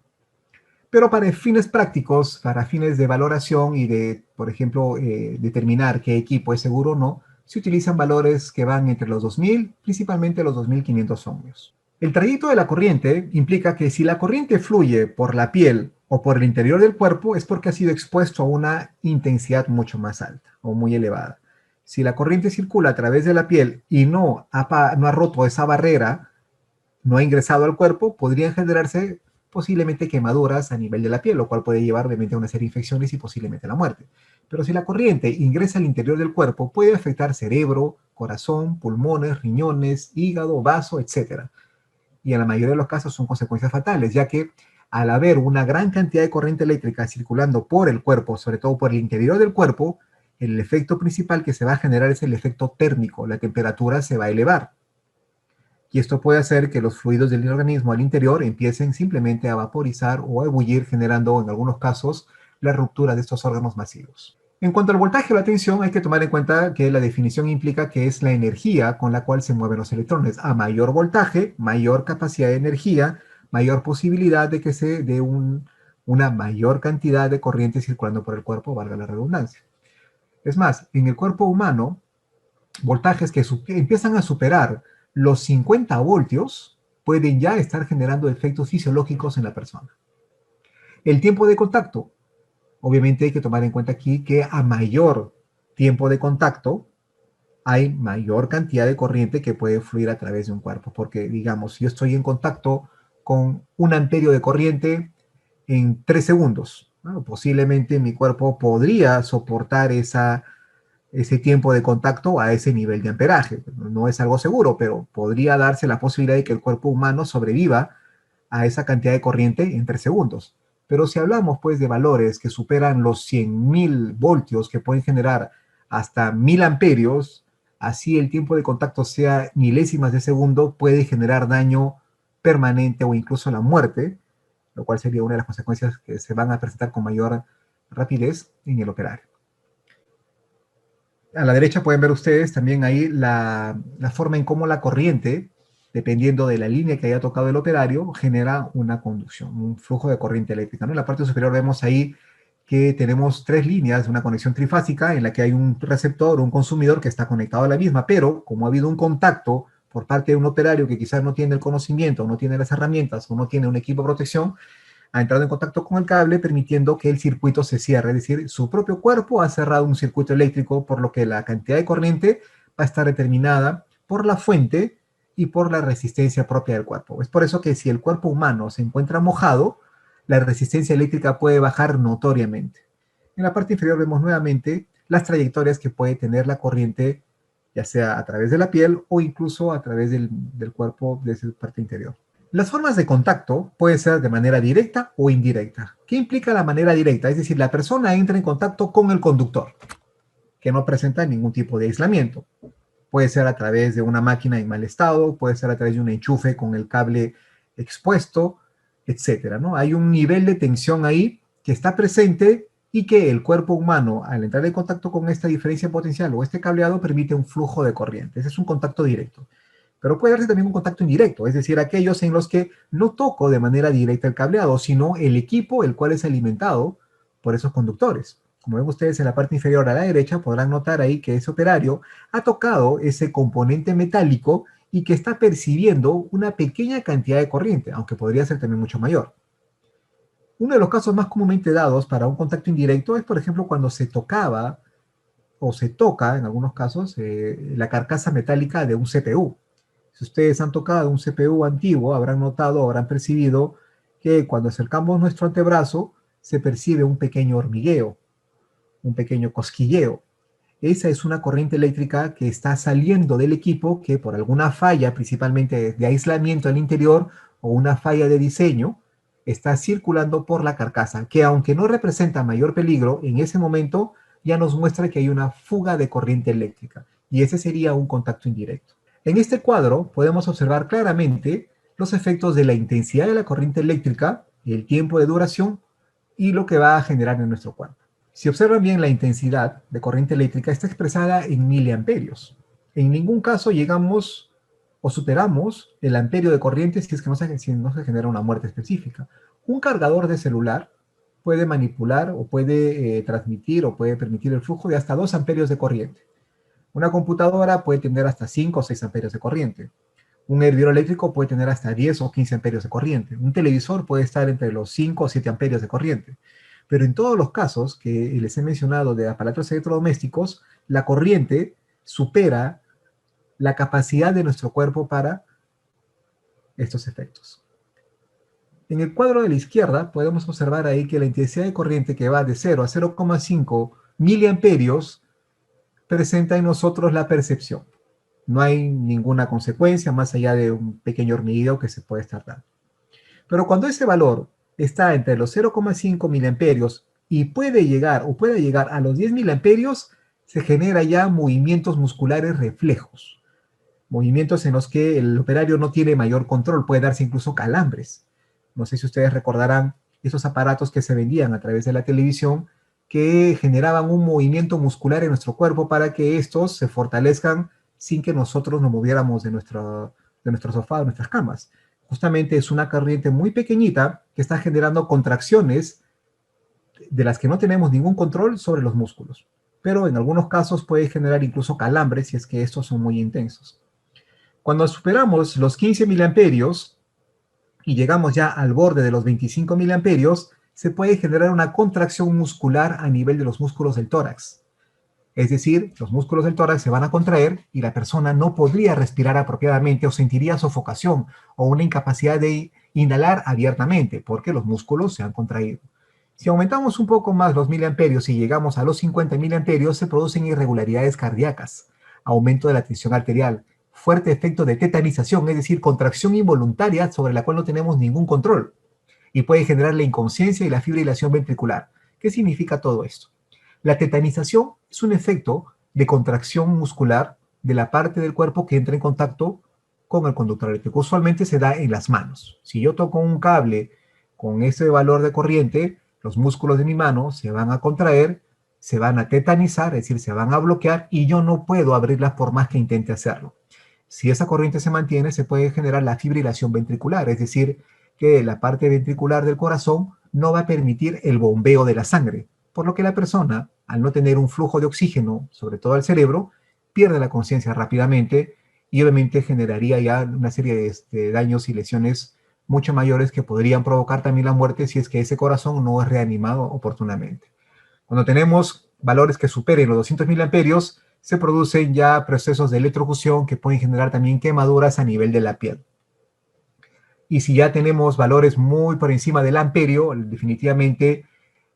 Pero para fines prácticos, para fines de valoración y de, por ejemplo, determinar qué equipo es seguro o no, se utilizan valores que van entre los 2000, principalmente los 2500 ohmios. El trayecto de la corriente implica que si la corriente fluye por la piel o por el interior del cuerpo es porque ha sido expuesto a una intensidad mucho más alta o muy elevada. Si la corriente circula a través de la piel y no ha roto esa barrera, no ha ingresado al cuerpo, podrían generarse posiblemente quemaduras a nivel de la piel, lo cual puede llevar obviamente a una serie de infecciones y posiblemente a la muerte. Pero si la corriente ingresa al interior del cuerpo, puede afectar cerebro, corazón, pulmones, riñones, hígado, vaso, etc. Y en la mayoría de los casos son consecuencias fatales, ya que al haber una gran cantidad de corriente eléctrica circulando por el cuerpo, sobre todo por el interior del cuerpo, el efecto principal que se va a generar es el efecto térmico, la temperatura se va a elevar. Y esto puede hacer que los fluidos del organismo al interior empiecen simplemente a vaporizar o a ebullir, generando en algunos casos la ruptura de estos órganos masivos. En cuanto al voltaje o la tensión, hay que tomar en cuenta que la definición implica que es la energía con la cual se mueven los electrones. A mayor voltaje, mayor capacidad de energía, mayor posibilidad de que se dé una mayor cantidad de corriente circulando por el cuerpo, valga la redundancia. Es más, en el cuerpo humano, voltajes que empiezan a superar los 50 voltios pueden ya estar generando efectos fisiológicos en la persona. El tiempo de contacto. Obviamente hay que tomar en cuenta aquí que a mayor tiempo de contacto hay mayor cantidad de corriente que puede fluir a través de un cuerpo. Porque, digamos, si yo estoy en contacto con 1 amperio de corriente en 3 segundos, ¿no? Posiblemente mi cuerpo podría soportar ese tiempo de contacto a ese nivel de amperaje. No es algo seguro, pero podría darse la posibilidad de que el cuerpo humano sobreviva a esa cantidad de corriente en 3 segundos. Pero si hablamos pues de valores que superan los 100.000 voltios, que pueden generar hasta 1000 amperios, así el tiempo de contacto sea milésimas de segundo, puede generar daño permanente o incluso la muerte, lo cual sería una de las consecuencias que se van a presentar con mayor rapidez en el operario. A la derecha pueden ver ustedes también ahí la forma en cómo la corriente, dependiendo de la línea que haya tocado el operario, genera una conducción, un flujo de corriente eléctrica, ¿no? En la parte superior vemos ahí que tenemos 3 líneas, una conexión trifásica en la que hay un receptor, un consumidor que está conectado a la misma, pero como ha habido un contacto por parte de un operario que quizás no tiene el conocimiento, o no tiene las herramientas, o no tiene un equipo de protección, ha entrado en contacto con el cable permitiendo que el circuito se cierre, es decir, su propio cuerpo ha cerrado un circuito eléctrico, por lo que la cantidad de corriente va a estar determinada por la fuente y por la resistencia propia del cuerpo. Es por eso que si el cuerpo humano se encuentra mojado, la resistencia eléctrica puede bajar notoriamente. En la parte inferior vemos nuevamente las trayectorias que puede tener la corriente, ya sea a través de la piel o incluso a través del cuerpo de esa parte interior. Las formas de contacto pueden ser de manera directa o indirecta. ¿Qué implica la manera directa? Es decir, la persona entra en contacto con el conductor, que no presenta ningún tipo de aislamiento. Puede ser a través de una máquina en mal estado, puede ser a través de un enchufe con el cable expuesto, etcétera, ¿no? Hay un nivel de tensión ahí que está presente y que el cuerpo humano, al entrar en contacto con esta diferencia potencial o este cableado, permite un flujo de corriente. Ese es un contacto directo. Pero puede darse también un contacto indirecto, es decir, aquellos en los que no toco de manera directa el cableado, sino el equipo el cual es alimentado por esos conductores. Como ven ustedes en la parte inferior a la derecha, podrán notar ahí que ese operario ha tocado ese componente metálico y que está percibiendo una pequeña cantidad de corriente, aunque podría ser también mucho mayor. Uno de los casos más comúnmente dados para un contacto indirecto es, por ejemplo, cuando se tocaba o se toca, en algunos casos, la carcasa metálica de un CPU. Si ustedes han tocado un CPU antiguo, habrán notado, habrán percibido que cuando acercamos nuestro antebrazo, se percibe un pequeño hormigueo, un pequeño cosquilleo. Esa es una corriente eléctrica que está saliendo del equipo que por alguna falla, principalmente de aislamiento al interior o una falla de diseño, está circulando por la carcasa, que aunque no representa mayor peligro, en ese momento ya nos muestra que hay una fuga de corriente eléctrica, y ese sería un contacto indirecto. En este cuadro podemos observar claramente los efectos de la intensidad de la corriente eléctrica, el tiempo de duración y lo que va a generar en nuestro cuerpo. Si observan bien, la intensidad de corriente eléctrica está expresada en miliamperios. En ningún caso llegamos o superamos el amperio de corriente si es que si no se genera una muerte específica. Un cargador de celular puede manipular o puede transmitir o puede permitir el flujo de hasta 2 amperios de corriente. Una computadora puede tener hasta 5 o 6 amperios de corriente. Un hervidor eléctrico puede tener hasta 10 o 15 amperios de corriente. Un televisor puede estar entre los 5 o 7 amperios de corriente. Pero en todos los casos que les he mencionado de aparatos electrodomésticos, la corriente supera la capacidad de nuestro cuerpo para estos efectos. En el cuadro de la izquierda podemos observar ahí que la intensidad de corriente que va de 0 a 0,5 miliamperios presenta en nosotros la percepción. No hay ninguna consecuencia más allá de un pequeño hormigueo que se puede estar dando. Pero cuando ese valor está entre los 0,5 miliamperios y puede llegar a los 10 miliamperios, se genera ya movimientos musculares reflejos. Movimientos en los que el operario no tiene mayor control, puede darse incluso calambres. No sé si ustedes recordarán esos aparatos que se vendían a través de la televisión que generaban un movimiento muscular en nuestro cuerpo para que estos se fortalezcan sin que nosotros nos moviéramos de nuestro sofá, de nuestras camas. Justamente es una corriente muy pequeñita que está generando contracciones de las que no tenemos ningún control sobre los músculos. Pero en algunos casos puede generar incluso calambres si es que estos son muy intensos. Cuando superamos los 15 miliamperios y llegamos ya al borde de los 25 miliamperios, se puede generar una contracción muscular a nivel de los músculos del tórax. Es decir, los músculos del tórax se van a contraer y la persona no podría respirar apropiadamente o sentiría sofocación o una incapacidad de inhalar abiertamente porque los músculos se han contraído. Si aumentamos un poco más los miliamperios y llegamos a los 50 miliamperios, se producen irregularidades cardíacas, aumento de la tensión arterial, fuerte efecto de tetanización, es decir, contracción involuntaria sobre la cual no tenemos ningún control, y puede generar la inconsciencia y la fibrilación ventricular. ¿Qué significa todo esto? La tetanización es un efecto de contracción muscular de la parte del cuerpo que entra en contacto con el conductor eléctrico. Usualmente se da en las manos. Si yo toco un cable con ese valor de corriente, los músculos de mi mano se van a contraer, se van a tetanizar, es decir, se van a bloquear y yo no puedo abrirlas por más que intente hacerlo. Si esa corriente se mantiene, se puede generar la fibrilación ventricular, es decir, que la parte ventricular del corazón no va a permitir el bombeo de la sangre, por lo que la persona, al no tener un flujo de oxígeno, sobre todo al cerebro, pierde la conciencia rápidamente y obviamente generaría ya una serie de daños y lesiones mucho mayores que podrían provocar también la muerte si es que ese corazón no es reanimado oportunamente. Cuando tenemos valores que superen los 200 miliamperios, se producen ya procesos de electrocución que pueden generar también quemaduras a nivel de la piel. Y si ya tenemos valores muy por encima del amperio, definitivamente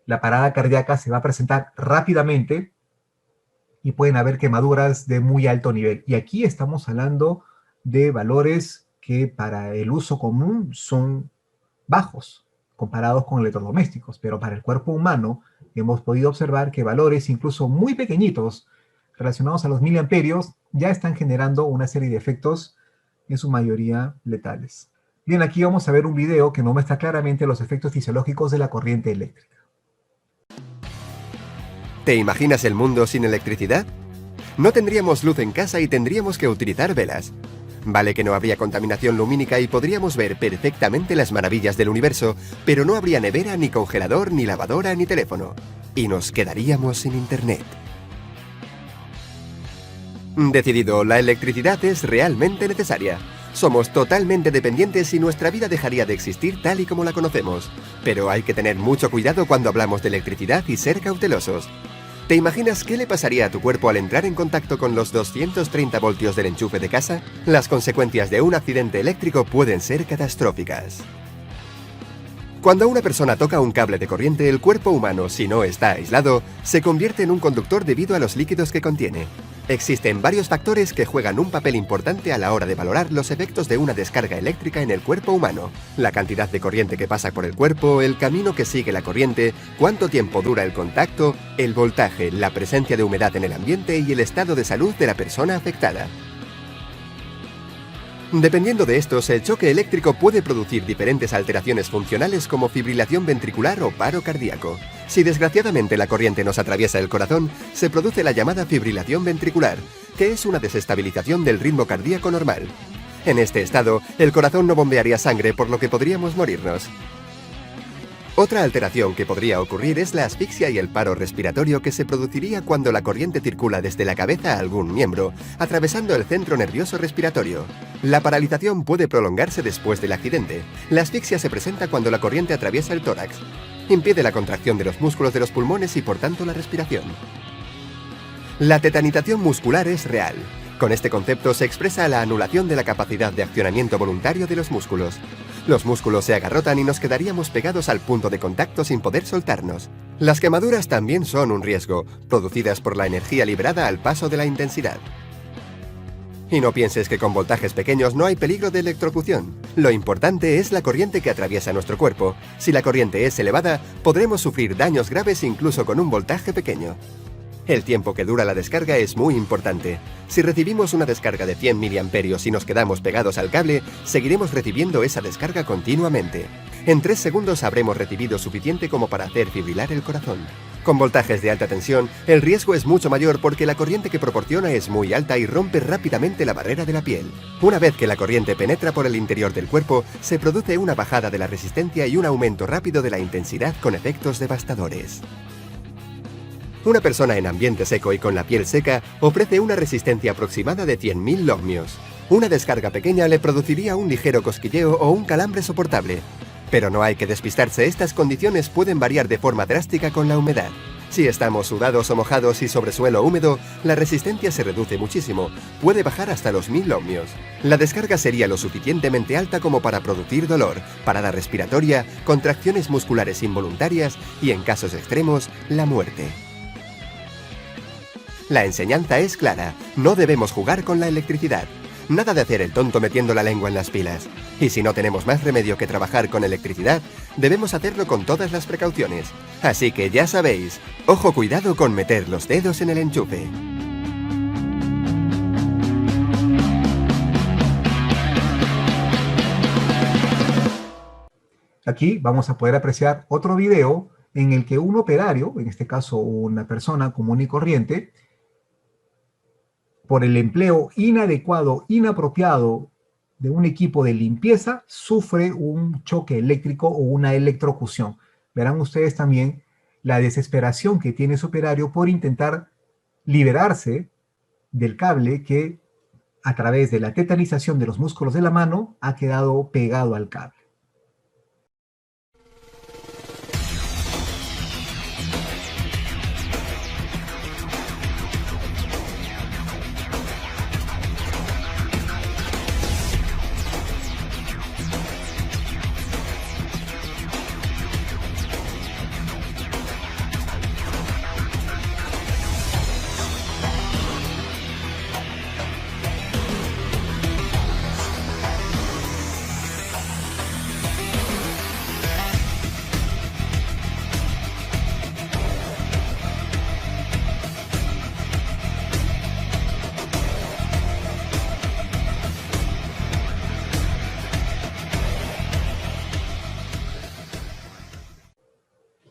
la parada cardíaca se va a presentar rápidamente y pueden haber quemaduras de muy alto nivel. Y aquí estamos hablando de valores que para el uso común son bajos comparados con electrodomésticos, pero para el cuerpo humano hemos podido observar que valores incluso muy pequeñitos relacionados a los miliamperios ya están generando una serie de efectos, en su mayoría letales. Bien, aquí vamos a ver un video que nos muestra claramente los efectos fisiológicos de la corriente eléctrica. ¿Te imaginas el mundo sin electricidad? No tendríamos luz en casa y tendríamos que utilizar velas. Vale que no habría contaminación lumínica y podríamos ver perfectamente las maravillas del universo, pero no habría nevera, ni congelador, ni lavadora, ni teléfono. Y nos quedaríamos sin internet. Decidido, la electricidad es realmente necesaria. Somos totalmente dependientes y nuestra vida dejaría de existir tal y como la conocemos. Pero hay que tener mucho cuidado cuando hablamos de electricidad y ser cautelosos. ¿Te imaginas qué le pasaría a tu cuerpo al entrar en contacto con los 230 voltios del enchufe de casa? Las consecuencias de un accidente eléctrico pueden ser catastróficas. Cuando una persona toca un cable de corriente, el cuerpo humano, si no está aislado, se convierte en un conductor debido a los líquidos que contiene. Existen varios factores que juegan un papel importante a la hora de valorar los efectos de una descarga eléctrica en el cuerpo humano. La cantidad de corriente que pasa por el cuerpo, el camino que sigue la corriente, cuánto tiempo dura el contacto, el voltaje, la presencia de humedad en el ambiente y el estado de salud de la persona afectada. Dependiendo de estos, el choque eléctrico puede producir diferentes alteraciones funcionales como fibrilación ventricular o paro cardíaco. Si desgraciadamente la corriente nos atraviesa el corazón, se produce la llamada fibrilación ventricular, que es una desestabilización del ritmo cardíaco normal. En este estado, el corazón no bombearía sangre, por lo que podríamos morirnos. Otra alteración que podría ocurrir es la asfixia y el paro respiratorio que se produciría cuando la corriente circula desde la cabeza a algún miembro, atravesando el centro nervioso respiratorio. La paralización puede prolongarse después del accidente. La asfixia se presenta cuando la corriente atraviesa el tórax. Impide la contracción de los músculos de los pulmones y por tanto la respiración. La tetanización muscular es real. Con este concepto se expresa la anulación de la capacidad de accionamiento voluntario de los músculos. Los músculos se agarrotan y nos quedaríamos pegados al punto de contacto sin poder soltarnos. Las quemaduras también son un riesgo, producidas por la energía liberada al paso de la intensidad. Y no pienses que con voltajes pequeños no hay peligro de electrocución. Lo importante es la corriente que atraviesa nuestro cuerpo. Si la corriente es elevada, podremos sufrir daños graves incluso con un voltaje pequeño. El tiempo que dura la descarga es muy importante. Si recibimos una descarga de 100 miliamperios y nos quedamos pegados al cable, seguiremos recibiendo esa descarga continuamente. En 3 segundos habremos recibido suficiente como para hacer fibrilar el corazón. Con voltajes de alta tensión, el riesgo es mucho mayor porque la corriente que proporciona es muy alta y rompe rápidamente la barrera de la piel. Una vez que la corriente penetra por el interior del cuerpo, se produce una bajada de la resistencia y un aumento rápido de la intensidad con efectos devastadores. Una persona en ambiente seco y con la piel seca ofrece una resistencia aproximada de 100.000 ohmios. Una descarga pequeña le produciría un ligero cosquilleo o un calambre soportable. Pero no hay que despistarse, estas condiciones pueden variar de forma drástica con la humedad. Si estamos sudados o mojados y sobre suelo húmedo, la resistencia se reduce muchísimo, puede bajar hasta los 1000 ohmios. La descarga sería lo suficientemente alta como para producir dolor, parada respiratoria, contracciones musculares involuntarias y, en casos extremos, la muerte. La enseñanza es clara, no debemos jugar con la electricidad. Nada de hacer el tonto metiendo la lengua en las pilas. Y si no tenemos más remedio que trabajar con electricidad, debemos hacerlo con todas las precauciones. Así que ya sabéis, ojo cuidado con meter los dedos en el enchufe. Aquí vamos a poder apreciar otro video en el que un operario, en este caso una persona común y corriente, por el empleo inadecuado, inapropiado de un equipo de limpieza, sufre un choque eléctrico o una electrocución. Verán ustedes también la desesperación que tiene ese operario por intentar liberarse del cable que a través de la tetanización de los músculos de la mano, ha quedado pegado al cable.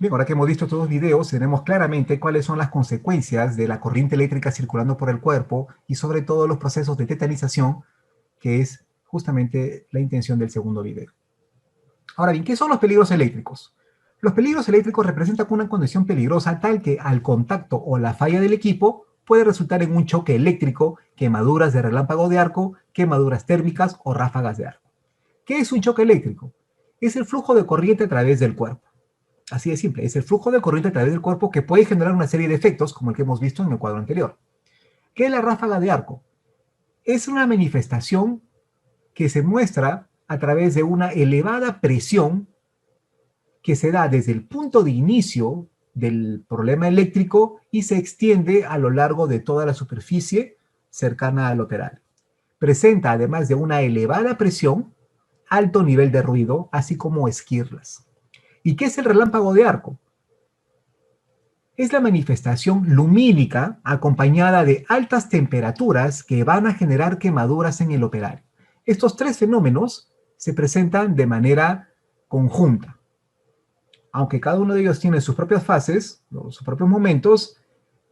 Bien, ahora que hemos visto estos dos videos, tenemos claramente cuáles son las consecuencias de la corriente eléctrica circulando por el cuerpo y sobre todo los procesos de tetanización, que es justamente la intención del segundo video. Ahora bien, ¿qué son los peligros eléctricos? Los peligros eléctricos representan una condición peligrosa tal que al contacto o la falla del equipo puede resultar en un choque eléctrico, quemaduras de relámpago de arco, quemaduras térmicas o ráfagas de arco. ¿Qué es un choque eléctrico? Es el flujo de corriente a través del cuerpo. Así de simple, es el flujo de corriente a través del cuerpo que puede generar una serie de efectos, como el que hemos visto en el cuadro anterior. ¿Qué es la ráfaga de arco? Es una manifestación que se muestra a través de una elevada presión que se da desde el punto de inicio del problema eléctrico y se extiende a lo largo de toda la superficie cercana al operario. Presenta, además de una elevada presión, alto nivel de ruido, así como esquirlas. ¿Y qué es el relámpago de arco? Es la manifestación lumínica acompañada de altas temperaturas que van a generar quemaduras en el operario. Estos tres fenómenos se presentan de manera conjunta. Aunque cada uno de ellos tiene sus propias fases, sus propios momentos,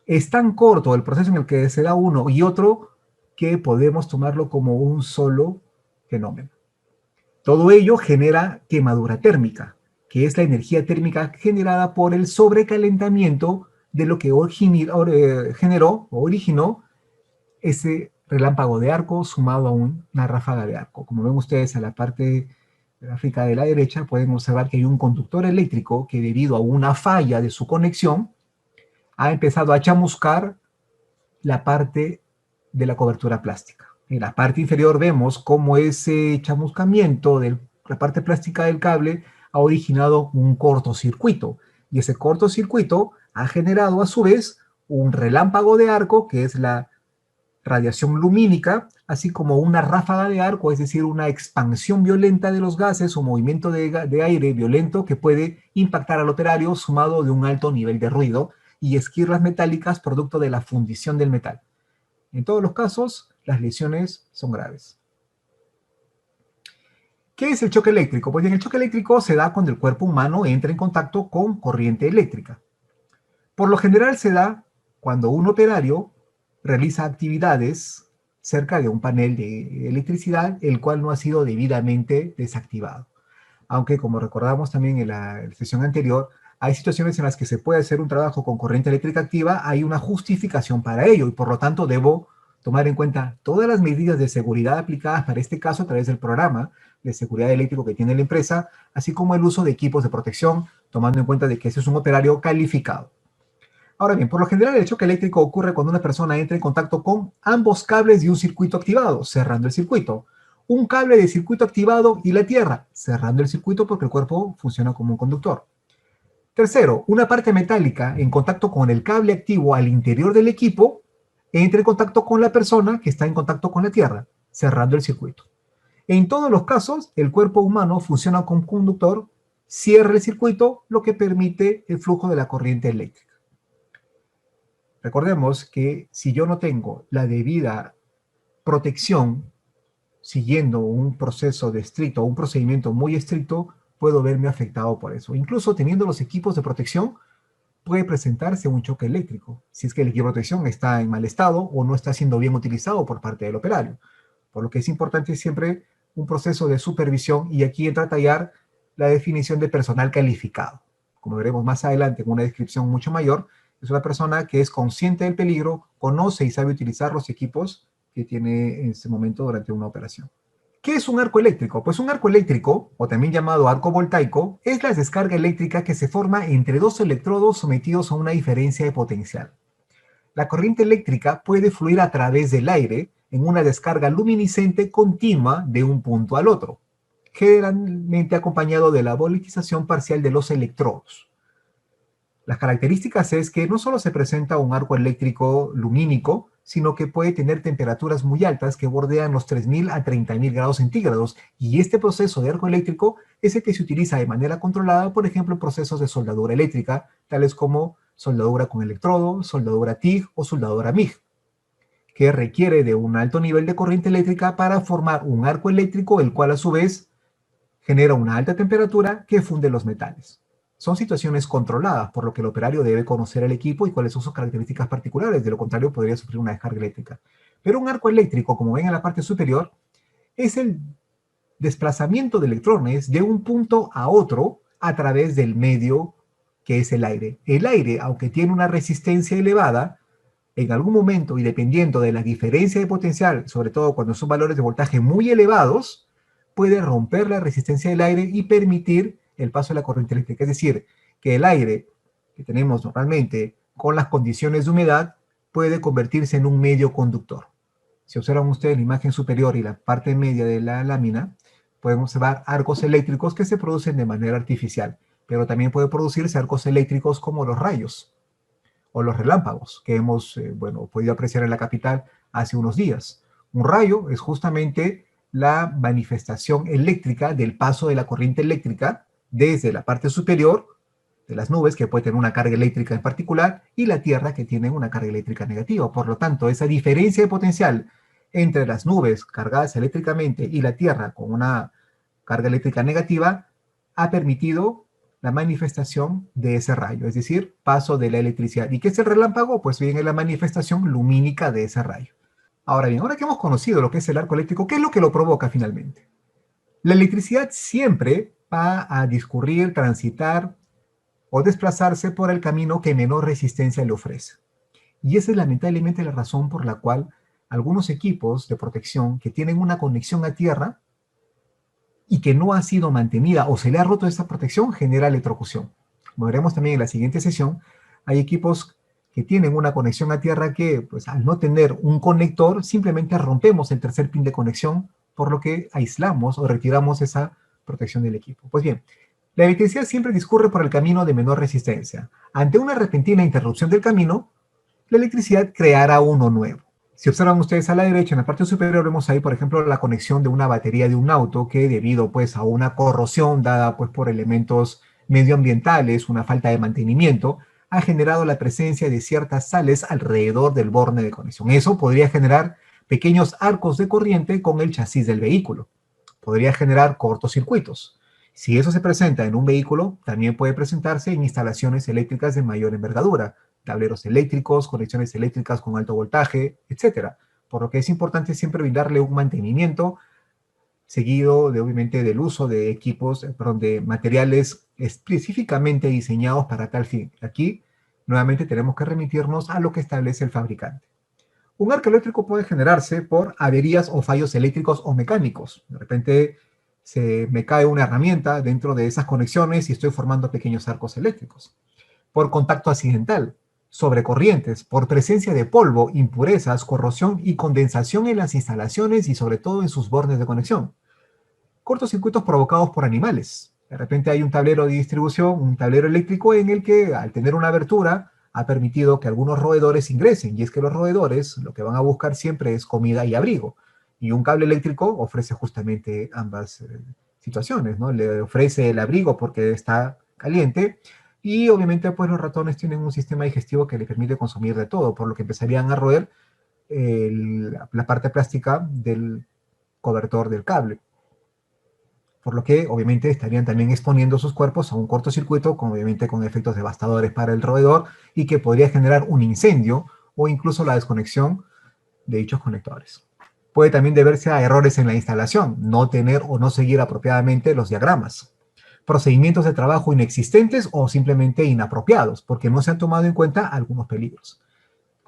es tan corto el proceso en el que se da uno y otro que podemos tomarlo como un solo fenómeno. Todo ello genera quemadura térmica, que es la energía térmica generada por el sobrecalentamiento de lo que generó o originó ese relámpago de arco sumado a una ráfaga de arco. Como ven ustedes a la parte gráfica de la derecha, pueden observar que hay un conductor eléctrico que debido a una falla de su conexión ha empezado a chamuscar la parte de la cobertura plástica. En la parte inferior vemos cómo ese chamuscamiento de la parte plástica del cable ha originado un cortocircuito, y ese cortocircuito ha generado a su vez un relámpago de arco, que es la radiación lumínica, así como una ráfaga de arco, es decir, una expansión violenta de los gases o movimiento de aire violento que puede impactar al operario sumado de un alto nivel de ruido y esquirlas metálicas producto de la fundición del metal. En todos los casos, las lesiones son graves. ¿Qué es el choque eléctrico? Pues bien, el choque eléctrico se da cuando el cuerpo humano entra en contacto con corriente eléctrica. Por lo general se da cuando un operario realiza actividades cerca de un panel de electricidad, el cual no ha sido debidamente desactivado. Aunque, como recordamos también en la sesión anterior, hay situaciones en las que se puede hacer un trabajo con corriente eléctrica activa, hay una justificación para ello y por lo tanto debo tomar en cuenta todas las medidas de seguridad aplicadas para este caso a través del programa de seguridad eléctrico que tiene la empresa, así como el uso de equipos de protección, tomando en cuenta de que ese es un operario calificado. Ahora bien, por lo general el choque eléctrico ocurre cuando una persona entra en contacto con ambos cables de un circuito activado, cerrando el circuito. Un cable de circuito activado y la tierra, cerrando el circuito porque el cuerpo funciona como un conductor. Tercero, una parte metálica en contacto con el cable activo al interior del equipo entra en contacto con la persona que está en contacto con la tierra, cerrando el circuito. En todos los casos, el cuerpo humano funciona como conductor, cierra el circuito, lo que permite el flujo de la corriente eléctrica. Recordemos que si yo no tengo la debida protección, siguiendo un proceso de estricto, un procedimiento muy estricto, puedo verme afectado por eso. Incluso teniendo los equipos de protección, puede presentarse un choque eléctrico, si es que el equipo de protección está en mal estado o no está siendo bien utilizado por parte del operario. Por lo que es importante siempre un proceso de supervisión, y aquí entra a tallar la definición de personal calificado. Como veremos más adelante en una descripción mucho mayor, es una persona que es consciente del peligro, conoce y sabe utilizar los equipos que tiene en ese momento durante una operación. ¿Qué es un arco eléctrico? Pues un arco eléctrico, o también llamado arco voltaico, es la descarga eléctrica que se forma entre dos electrodos sometidos a una diferencia de potencial. La corriente eléctrica puede fluir a través del aire en una descarga luminiscente continua de un punto al otro, generalmente acompañado de la volitización parcial de los electrodos. Las características es que no solo se presenta un arco eléctrico lumínico, sino que puede tener temperaturas muy altas que bordean los 3.000 a 30.000 grados centígrados, y este proceso de arco eléctrico es el que se utiliza de manera controlada, por ejemplo, en procesos de soldadura eléctrica, tales como soldadura con electrodo, soldadura TIG o soldadura MIG, que requiere de un alto nivel de corriente eléctrica para formar un arco eléctrico, el cual a su vez genera una alta temperatura que funde los metales. Son situaciones controladas, por lo que el operario debe conocer el equipo y cuáles son sus características particulares, de lo contrario podría sufrir una descarga eléctrica. Pero un arco eléctrico, como ven en la parte superior, es el desplazamiento de electrones de un punto a otro a través del medio que es el aire. El aire, aunque tiene una resistencia elevada, en algún momento y dependiendo de la diferencia de potencial, sobre todo cuando son valores de voltaje muy elevados, puede romper la resistencia del aire y permitir el paso de la corriente eléctrica. Es decir, que el aire que tenemos normalmente con las condiciones de humedad puede convertirse en un medio conductor. Si observan ustedes la imagen superior y la parte media de la lámina, pueden observar arcos eléctricos que se producen de manera artificial, pero también puede producirse arcos eléctricos como los rayos o los relámpagos que hemos podido apreciar en la capital hace unos días. Un rayo es justamente la manifestación eléctrica del paso de la corriente eléctrica desde la parte superior de las nubes, que puede tener una carga eléctrica en particular, y la Tierra, que tiene una carga eléctrica negativa. Por lo tanto, esa diferencia de potencial entre las nubes cargadas eléctricamente y la Tierra con una carga eléctrica negativa ha permitido la manifestación de ese rayo, es decir, paso de la electricidad. ¿Y qué es el relámpago? Pues bien, es la manifestación lumínica de ese rayo. Ahora bien, ahora que hemos conocido lo que es el arco eléctrico, ¿qué es lo que lo provoca finalmente? La electricidad siempre va a discurrir, transitar o desplazarse por el camino que menor resistencia le ofrece. Y esa es lamentablemente la razón por la cual algunos equipos de protección que tienen una conexión a tierra y que no ha sido mantenida o se le ha roto esta protección, genera electrocución. Como veremos también en la siguiente sesión, hay equipos que tienen una conexión a tierra que, pues, al no tener un conector, simplemente rompemos el tercer pin de conexión, por lo que aislamos o retiramos esa protección del equipo. Pues bien, la electricidad siempre discurre por el camino de menor resistencia. Ante una repentina interrupción del camino, la electricidad creará uno nuevo. Si observan ustedes a la derecha, en la parte superior, vemos ahí, por ejemplo, la conexión de una batería de un auto que, debido pues a una corrosión dada pues por elementos medioambientales, una falta de mantenimiento, ha generado la presencia de ciertas sales alrededor del borde de conexión. Eso podría generar pequeños arcos de corriente con el chasis del vehículo. Podría generar cortocircuitos. Si eso se presenta en un vehículo, también puede presentarse en instalaciones eléctricas de mayor envergadura, tableros eléctricos, conexiones eléctricas con alto voltaje, etc. Por lo que es importante siempre brindarle un mantenimiento seguido de, obviamente, del uso de equipos, de materiales específicamente diseñados para tal fin. Aquí, nuevamente, tenemos que remitirnos a lo que establece el fabricante. Un arco eléctrico puede generarse por averías o fallos eléctricos o mecánicos. De repente se me cae una herramienta dentro de esas conexiones y estoy formando pequeños arcos eléctricos. Por contacto accidental, sobrecorrientes, por presencia de polvo, impurezas, corrosión y condensación en las instalaciones y sobre todo en sus bordes de conexión. Cortocircuitos provocados por animales. De repente hay un tablero de distribución, un tablero eléctrico en el que, al tener una abertura, ha permitido que algunos roedores ingresen. Y es que los roedores lo que van a buscar siempre es comida y abrigo. Y un cable eléctrico ofrece justamente ambas situaciones, ¿no? Le ofrece el abrigo porque está caliente, y obviamente pues los ratones tienen un sistema digestivo que les permite consumir de todo, por lo que empezarían a roer la parte plástica del cobertor del cable. Por lo que obviamente estarían también exponiendo sus cuerpos a un cortocircuito, obviamente con efectos devastadores para el roedor, y que podría generar un incendio o incluso la desconexión de dichos conectores. Puede también deberse a errores en la instalación, no tener o no seguir apropiadamente los diagramas, procedimientos de trabajo inexistentes o simplemente inapropiados, porque no se han tomado en cuenta algunos peligros.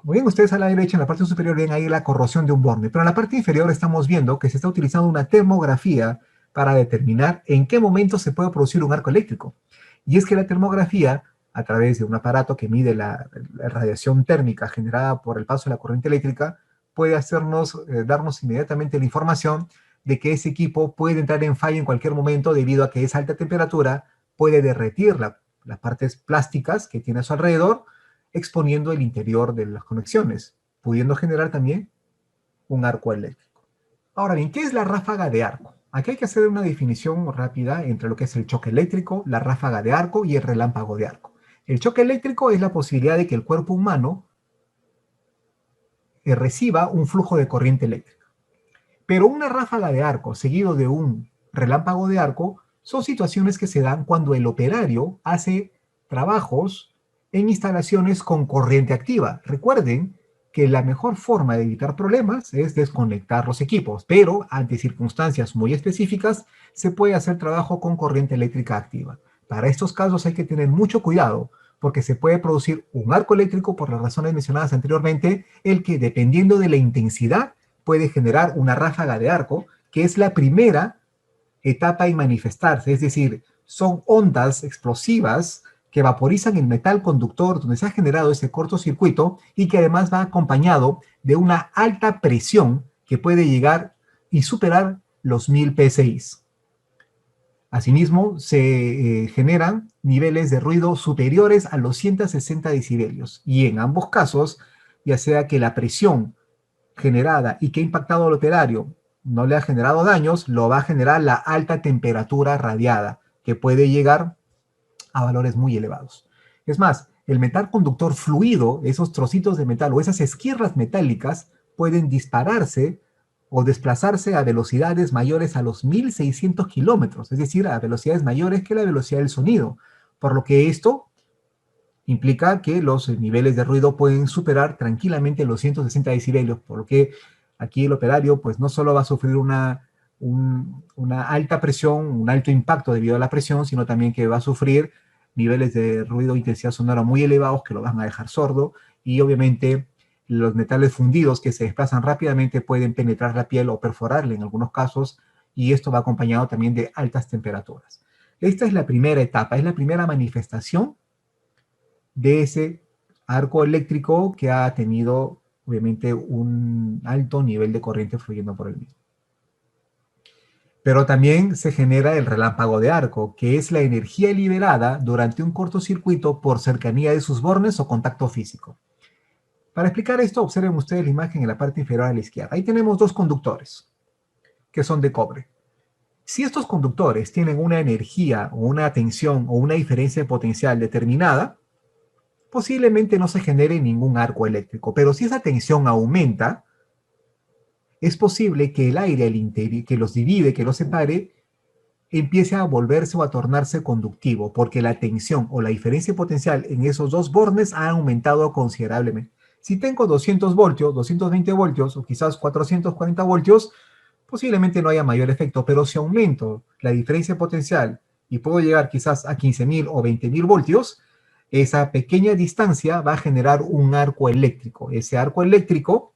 Como ven ustedes a la derecha, en la parte superior ven ahí la corrosión de un borne, pero en la parte inferior estamos viendo que se está utilizando una termografía para determinar en qué momento se puede producir un arco eléctrico. Y es que la termografía, a través de un aparato que mide la radiación térmica generada por el paso de la corriente eléctrica, puede darnos inmediatamente la información de que ese equipo puede entrar en fallo en cualquier momento debido a que esa alta temperatura puede derretir las partes plásticas que tiene a su alrededor, exponiendo el interior de las conexiones, pudiendo generar también un arco eléctrico. Ahora bien, ¿qué es la ráfaga de arco? Aquí hay que hacer una definición rápida entre lo que es el choque eléctrico, la ráfaga de arco y el relámpago de arco. El choque eléctrico es la posibilidad de que el cuerpo humano reciba un flujo de corriente eléctrica. Pero una ráfaga de arco seguido de un relámpago de arco son situaciones que se dan cuando el operario hace trabajos en instalaciones con corriente activa. Recuerden que la mejor forma de evitar problemas es desconectar los equipos, pero ante circunstancias muy específicas se puede hacer trabajo con corriente eléctrica activa. Para estos casos hay que tener mucho cuidado porque se puede producir un arco eléctrico por las razones mencionadas anteriormente, el que dependiendo de la intensidad puede generar una ráfaga de arco, que es la primera etapa en manifestarse, es decir, son ondas explosivas que vaporizan el metal conductor donde se ha generado ese cortocircuito y que además va acompañado de una alta presión que puede llegar y superar los 1000 psi. Asimismo, se generan niveles de ruido superiores a los 160 decibelios y en ambos casos, ya sea que la presión generada y que ha impactado al operario no le ha generado daños, lo va a generar la alta temperatura radiada, que puede llegar a valores muy elevados. Es más, el metal conductor fluido, esos trocitos de metal o esas esquirlas metálicas, pueden dispararse o desplazarse a velocidades mayores a los 1600 kilómetros, es decir, a velocidades mayores que la velocidad del sonido, por lo que esto implica que los niveles de ruido pueden superar tranquilamente los 160 decibelios, por lo que aquí el operario pues no solo va a sufrir una alta presión, un alto impacto debido a la presión, sino también que va a sufrir niveles de ruido e intensidad sonora muy elevados que lo van a dejar sordo y obviamente los metales fundidos que se desplazan rápidamente pueden penetrar la piel o perforarla en algunos casos y esto va acompañado también de altas temperaturas. Esta es la primera etapa, es la primera manifestación de ese arco eléctrico que ha tenido obviamente un alto nivel de corriente fluyendo por el mismo. Pero también se genera el relámpago de arco, que es la energía liberada durante un cortocircuito por cercanía de sus bornes o contacto físico. Para explicar esto, observen ustedes la imagen en la parte inferior a la izquierda. Ahí tenemos dos conductores, que son de cobre. Si estos conductores tienen una energía o una tensión o una diferencia de potencial determinada, posiblemente no se genere ningún arco eléctrico, pero si esa tensión aumenta, es posible que el aire al interior, que los divide, que los separe, empiece a volverse o a tornarse conductivo, porque la tensión o la diferencia potencial en esos dos bornes ha aumentado considerablemente. Si tengo 200 voltios, 220 voltios o quizás 440 voltios, posiblemente no haya mayor efecto, pero si aumento la diferencia potencial y puedo llegar quizás a 15.000 o 20.000 voltios, esa pequeña distancia va a generar un arco eléctrico. Ese arco eléctrico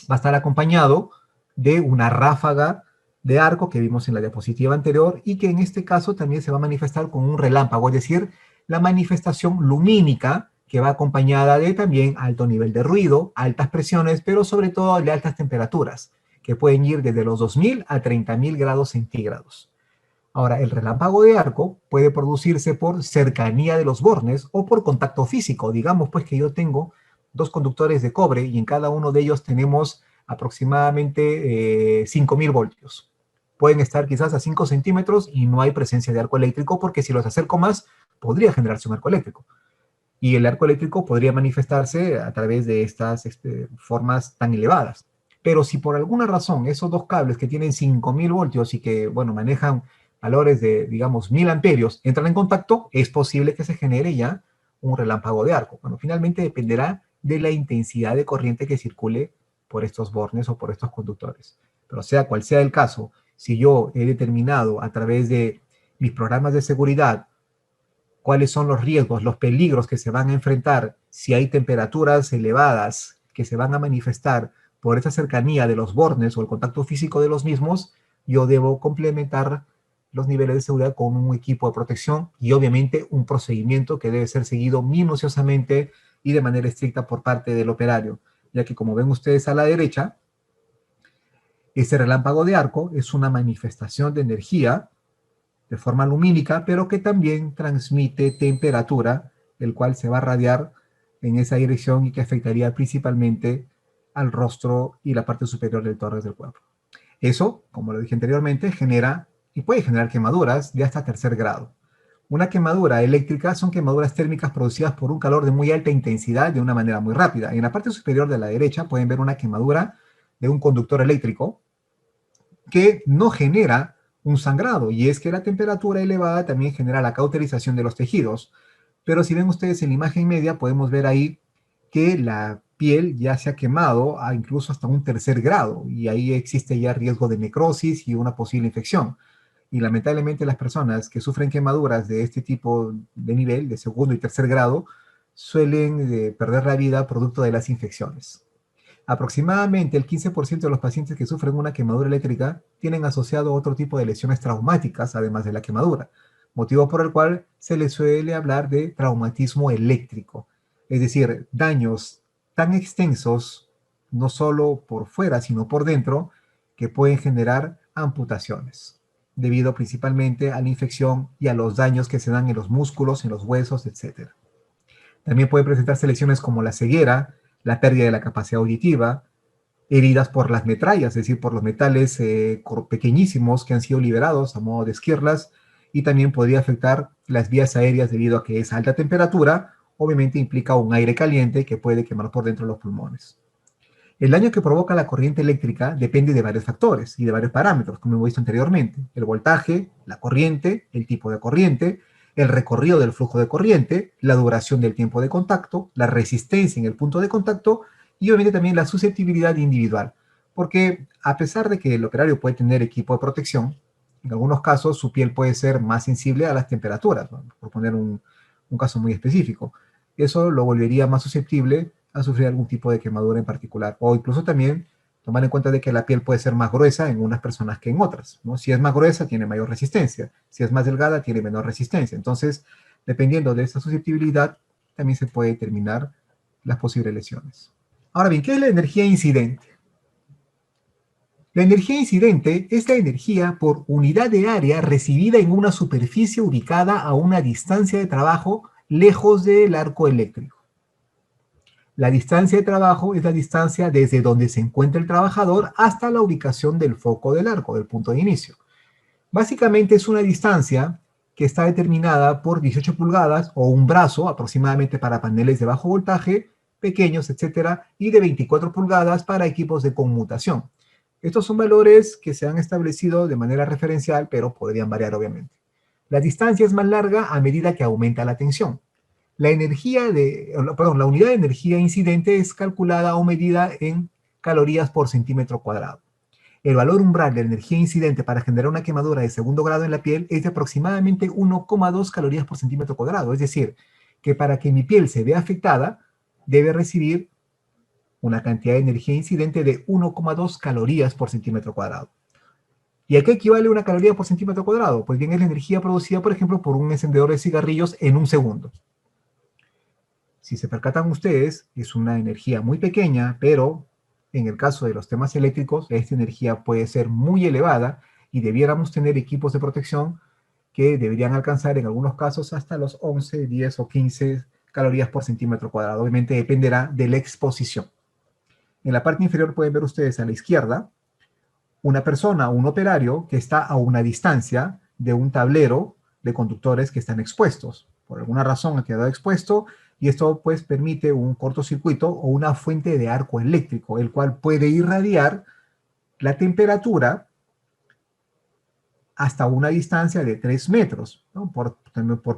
va a estar acompañado de una ráfaga de arco que vimos en la diapositiva anterior y que en este caso también se va a manifestar con un relámpago, es decir, la manifestación lumínica que va acompañada de también alto nivel de ruido, altas presiones, pero sobre todo de altas temperaturas, que pueden ir desde los 2000 a 30.000 grados centígrados. Ahora, el relámpago de arco puede producirse por cercanía de los bornes o por contacto físico. Digamos pues que yo tengo dos conductores de cobre y en cada uno de ellos tenemos aproximadamente 5.000 voltios. Pueden estar quizás a 5 centímetros y no hay presencia de arco eléctrico porque si los acerco más podría generarse un arco eléctrico. Y el arco eléctrico podría manifestarse a través de estas formas tan elevadas. Pero si por alguna razón esos dos cables que tienen 5.000 voltios y que, bueno, manejan valores de, digamos, 1000 amperios, entran en contacto, es posible que se genere ya un relámpago de arco. Bueno, finalmente dependerá de la intensidad de corriente que circule por estos bornes o por estos conductores. Pero sea cual sea el caso, si yo he determinado a través de mis programas de seguridad cuáles son los riesgos, los peligros que se van a enfrentar si hay temperaturas elevadas que se van a manifestar por esa cercanía de los bornes o el contacto físico de los mismos, yo debo complementar los niveles de seguridad con un equipo de protección y obviamente un procedimiento que debe ser seguido minuciosamente y de manera estricta por parte del operario, ya que como ven ustedes a la derecha, ese relámpago de arco es una manifestación de energía de forma lumínica, pero que también transmite temperatura, el cual se va a radiar en esa dirección y que afectaría principalmente al rostro y la parte superior del tórax del cuerpo. Eso, como lo dije anteriormente, genera y puede generar quemaduras de hasta tercer grado. Una quemadura eléctrica son quemaduras térmicas producidas por un calor de muy alta intensidad de una manera muy rápida. En la parte superior de la derecha pueden ver una quemadura de un conductor eléctrico que no genera un sangrado, y es que la temperatura elevada también genera la cauterización de los tejidos. Pero si ven ustedes en la imagen media, podemos ver ahí que la piel ya se ha quemado a incluso hasta un tercer grado, y ahí existe ya riesgo de necrosis y una posible infección. Y lamentablemente las personas que sufren quemaduras de este tipo de nivel, de segundo y tercer grado, suelen perder la vida producto de las infecciones. Aproximadamente el 15% de los pacientes que sufren una quemadura eléctrica tienen asociado otro tipo de lesiones traumáticas, además de la quemadura, motivo por el cual se les suele hablar de traumatismo eléctrico, es decir, daños tan extensos, no solo por fuera, sino por dentro, que pueden generar amputaciones, debido principalmente a la infección y a los daños que se dan en los músculos, en los huesos, etc. También pueden presentarse lesiones como la ceguera, la pérdida de la capacidad auditiva, heridas por las metrallas, es decir, por los metales pequeñísimos que han sido liberados a modo de esquirlas, y también podría afectar las vías aéreas debido a que esa alta temperatura obviamente implica un aire caliente que puede quemar por dentro los pulmones. El daño que provoca la corriente eléctrica depende de varios factores y de varios parámetros, como hemos visto anteriormente: el voltaje, la corriente, el tipo de corriente, el recorrido del flujo de corriente, la duración del tiempo de contacto, la resistencia en el punto de contacto y obviamente también la susceptibilidad individual. Porque a pesar de que el operario puede tener equipo de protección, en algunos casos su piel puede ser más sensible a las temperaturas, ¿no? Por poner un caso muy específico. Eso lo volvería más susceptible a sufrir algún tipo de quemadura en particular. O incluso también tomar en cuenta de que la piel puede ser más gruesa en unas personas que en otras, ¿no? Si es más gruesa, tiene mayor resistencia. Si es más delgada, tiene menor resistencia. Entonces, dependiendo de esta susceptibilidad, también se puede determinar las posibles lesiones. Ahora bien, ¿qué es la energía incidente? La energía incidente es la energía por unidad de área recibida en una superficie ubicada a una distancia de trabajo lejos del arco eléctrico. La distancia de trabajo es la distancia desde donde se encuentra el trabajador hasta la ubicación del foco del arco, del punto de inicio. Básicamente es una distancia que está determinada por 18 pulgadas o un brazo aproximadamente para paneles de bajo voltaje, pequeños, etcétera, y de 24 pulgadas para equipos de conmutación. Estos son valores que se han establecido de manera referencial, pero podrían variar obviamente. La distancia es más larga a medida que aumenta la tensión. La unidad de energía incidente es calculada o medida en calorías por centímetro cuadrado. El valor umbral de la energía incidente para generar una quemadura de segundo grado en la piel es de aproximadamente 1,2 calorías por centímetro cuadrado. Es decir, que para que mi piel se vea afectada, debe recibir una cantidad de energía incidente de 1,2 calorías por centímetro cuadrado. ¿Y a qué equivale una caloría por centímetro cuadrado? Pues bien, es la energía producida, por ejemplo, por un encendedor de cigarrillos en un segundo. Si se percatan ustedes, es una energía muy pequeña, pero en el caso de los temas eléctricos, esta energía puede ser muy elevada y debiéramos tener equipos de protección que deberían alcanzar en algunos casos hasta los 11, 10 o 15 calorías por centímetro cuadrado. Obviamente dependerá de la exposición. En la parte inferior pueden ver ustedes a la izquierda una persona, un operario que está a una distancia de un tablero de conductores que están expuestos. Por alguna razón ha quedado expuesto y esto pues permite un cortocircuito o una fuente de arco eléctrico, el cual puede irradiar la temperatura hasta una distancia de 3 metros, ¿no? por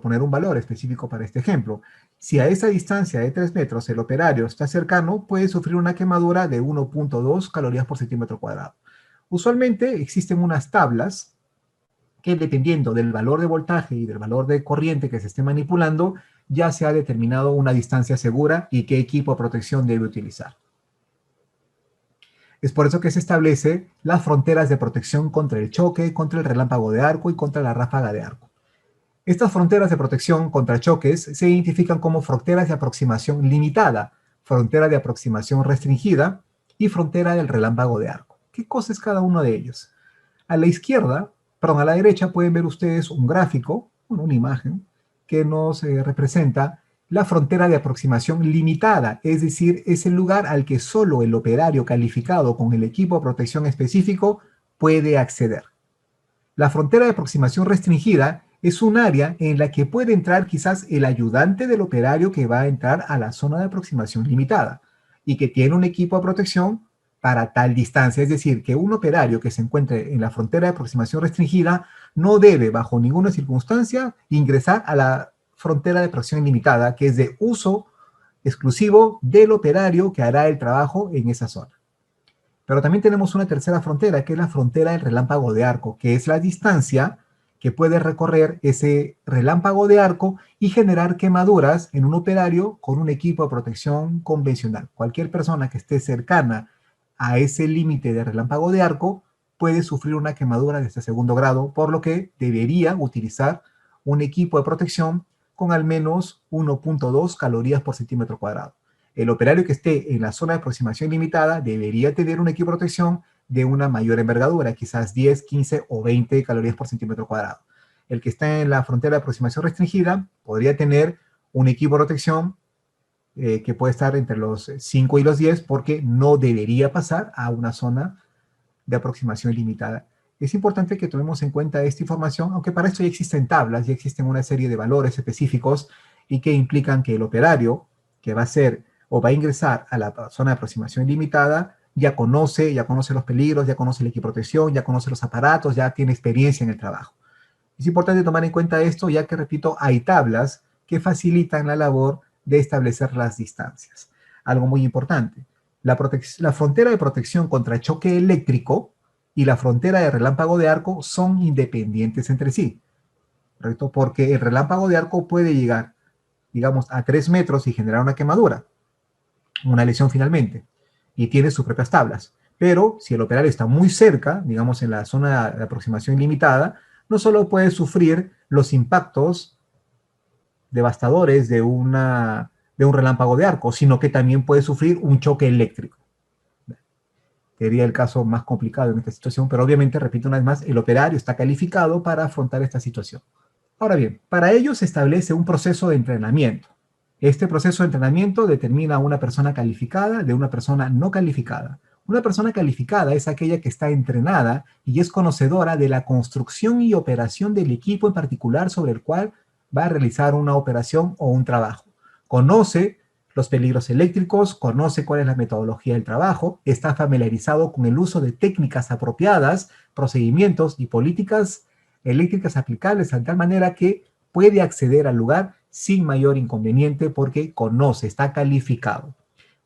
poner un valor específico para este ejemplo. Si a esa distancia de 3 metros el operario está cercano, puede sufrir una quemadura de 1,2 calorías por centímetro cuadrado. Usualmente existen unas tablas que dependiendo del valor de voltaje y del valor de corriente que se esté manipulando, ya se ha determinado una distancia segura y qué equipo de protección debe utilizar. Es por eso que se establece las fronteras de protección contra el choque, contra el relámpago de arco y contra la ráfaga de arco. Estas fronteras de protección contra choques se identifican como fronteras de aproximación limitada, frontera de aproximación restringida y frontera del relámpago de arco. ¿Qué cosa es cada uno de ellos? A la izquierda, perdón, a la derecha pueden ver ustedes un gráfico, una imagen, que nos representa la frontera de aproximación limitada, es decir, es el lugar al que solo el operario calificado con el equipo de protección específico puede acceder. La frontera de aproximación restringida es un área en la que puede entrar quizás el ayudante del operario que va a entrar a la zona de aproximación limitada y que tiene un equipo de protección para tal distancia. Es decir, que un operario que se encuentre en la frontera de aproximación restringida no debe, bajo ninguna circunstancia, ingresar a la frontera de protección limitada, que es de uso exclusivo del operario que hará el trabajo en esa zona. Pero también tenemos una tercera frontera, que es la frontera del relámpago de arco, que es la distancia que puede recorrer ese relámpago de arco y generar quemaduras en un operario con un equipo de protección convencional. Cualquier persona que esté cercana a ese límite de relámpago de arco puede sufrir una quemadura de este segundo grado, por lo que debería utilizar un equipo de protección con al menos 1.2 calorías por centímetro cuadrado. El operario que esté en la zona de aproximación limitada debería tener un equipo de protección de una mayor envergadura, quizás 10, 15 o 20 calorías por centímetro cuadrado. El que está en la frontera de aproximación restringida podría tener un equipo de protección que puede estar entre los 5 y los 10 porque no debería pasar a una zona de aproximación limitada. Es importante que tomemos en cuenta esta información, aunque para esto ya existen tablas, ya existen una serie de valores específicos y que implican que el operario que va a hacer o va a ingresar a la zona de aproximación limitada ya conoce los peligros, ya conoce el equipo de protección, ya conoce los aparatos, ya tiene experiencia en el trabajo. Es importante tomar en cuenta esto, ya que, repito, hay tablas que facilitan la labor de establecer las distancias. Algo muy importante, la frontera de protección contra choque eléctrico y la frontera de relámpago de arco son independientes entre sí, ¿correcto? Porque el relámpago de arco puede llegar, digamos, a 3 metros y generar una quemadura, una lesión finalmente, y tiene sus propias tablas. Pero si el operario está muy cerca, digamos en la zona de aproximación limitada, no solo puede sufrir los impactos devastadores de un relámpago de arco, sino que también puede sufrir un choque eléctrico. Sería el caso más complicado en esta situación, pero obviamente, repito una vez más, el operario está calificado para afrontar esta situación. Ahora bien, para ello se establece un proceso de entrenamiento. Este proceso de entrenamiento determina a una persona calificada de una persona no calificada. Una persona calificada es aquella que está entrenada y es conocedora de la construcción y operación del equipo en particular sobre el cual va a realizar una operación o un trabajo. Conoce los peligros eléctricos, conoce cuál es la metodología del trabajo, está familiarizado con el uso de técnicas apropiadas, procedimientos y políticas eléctricas aplicables de tal manera que puede acceder al lugar sin mayor inconveniente porque conoce, está calificado.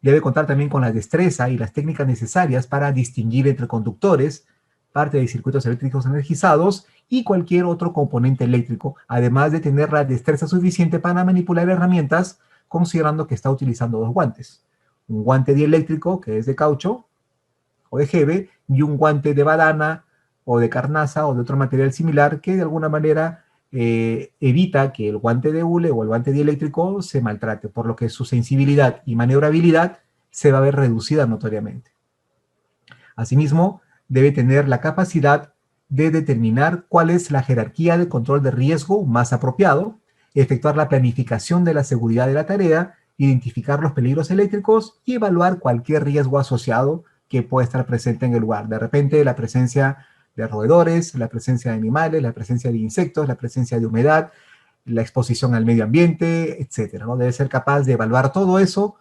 Debe contar también con la destreza y las técnicas necesarias para distinguir entre conductores, parte de circuitos eléctricos energizados y cualquier otro componente eléctrico, además de tener la destreza suficiente para manipular herramientas considerando que está utilizando dos guantes. Un guante dieléctrico, que es de caucho o de jeve, y un guante de badana o de carnaza o de otro material similar que de alguna manera evita que el guante de hule o el guante dieléctrico se maltrate, por lo que su sensibilidad y maniobrabilidad se va a ver reducida notoriamente. Asimismo, debe tener la capacidad de determinar cuál es la jerarquía de control de riesgo más apropiado, efectuar la planificación de la seguridad de la tarea, identificar los peligros eléctricos y evaluar cualquier riesgo asociado que pueda estar presente en el lugar. De repente, la presencia de roedores, la presencia de animales, la presencia de insectos, la presencia de humedad, la exposición al medio ambiente, etcétera, ¿no? Debe ser capaz de evaluar todo eso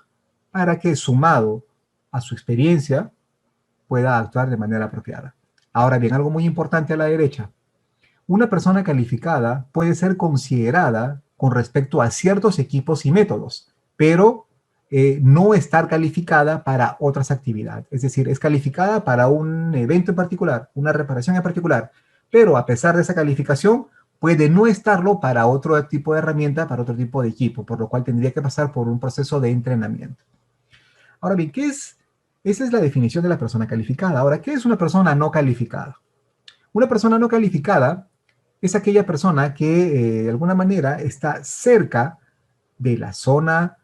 para que, sumado a su experiencia, pueda actuar de manera apropiada. Ahora bien, algo muy importante a la derecha. Una persona calificada puede ser considerada con respecto a ciertos equipos y métodos, pero no estar calificada para otras actividades. Es decir, es calificada para un evento en particular, una reparación en particular, pero a pesar de esa calificación, puede no estarlo para otro tipo de herramienta, para otro tipo de equipo, por lo cual tendría que pasar por un proceso de entrenamiento. Ahora bien, esa es la definición de la persona calificada. Ahora, ¿qué es una persona no calificada? Una persona no calificada es aquella persona que de alguna manera está cerca de la zona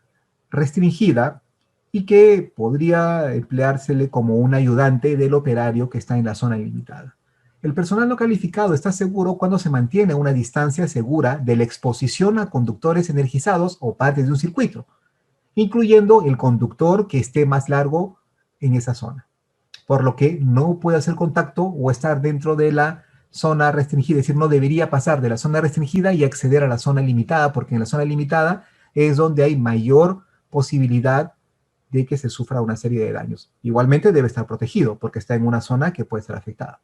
restringida y que podría empleársele como un ayudante del operario que está en la zona limitada. El personal no calificado está seguro cuando se mantiene a una distancia segura de la exposición a conductores energizados o partes de un circuito, incluyendo el conductor que esté más largo en esa zona, por lo que no puede hacer contacto o estar dentro de la zona restringida, es decir, no debería pasar de la zona restringida y acceder a la zona limitada, porque en la zona limitada es donde hay mayor posibilidad de que se sufra una serie de daños. Igualmente debe estar protegido, porque está en una zona que puede ser afectada.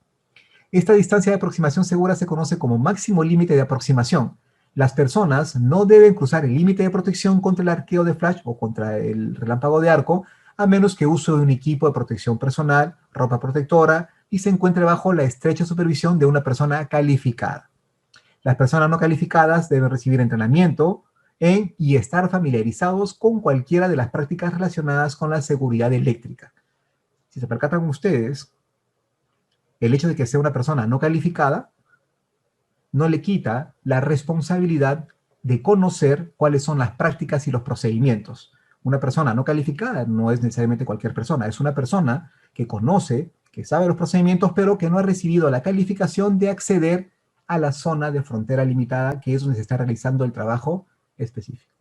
Esta distancia de aproximación segura se conoce como máximo límite de aproximación. Las personas no deben cruzar el límite de protección contra el arqueo de flash o contra el relámpago de arco, a menos que use un equipo de protección personal, ropa protectora y se encuentre bajo la estrecha supervisión de una persona calificada. Las personas no calificadas deben recibir entrenamiento y estar familiarizados con cualquiera de las prácticas relacionadas con la seguridad eléctrica. Si se percatan ustedes, el hecho de que sea una persona no calificada no le quita la responsabilidad de conocer cuáles son las prácticas y los procedimientos. Una persona no calificada no es necesariamente cualquier persona, es una persona que conoce, que sabe los procedimientos, pero que no ha recibido la calificación de acceder a la zona de frontera limitada, que es donde se está realizando el trabajo específico.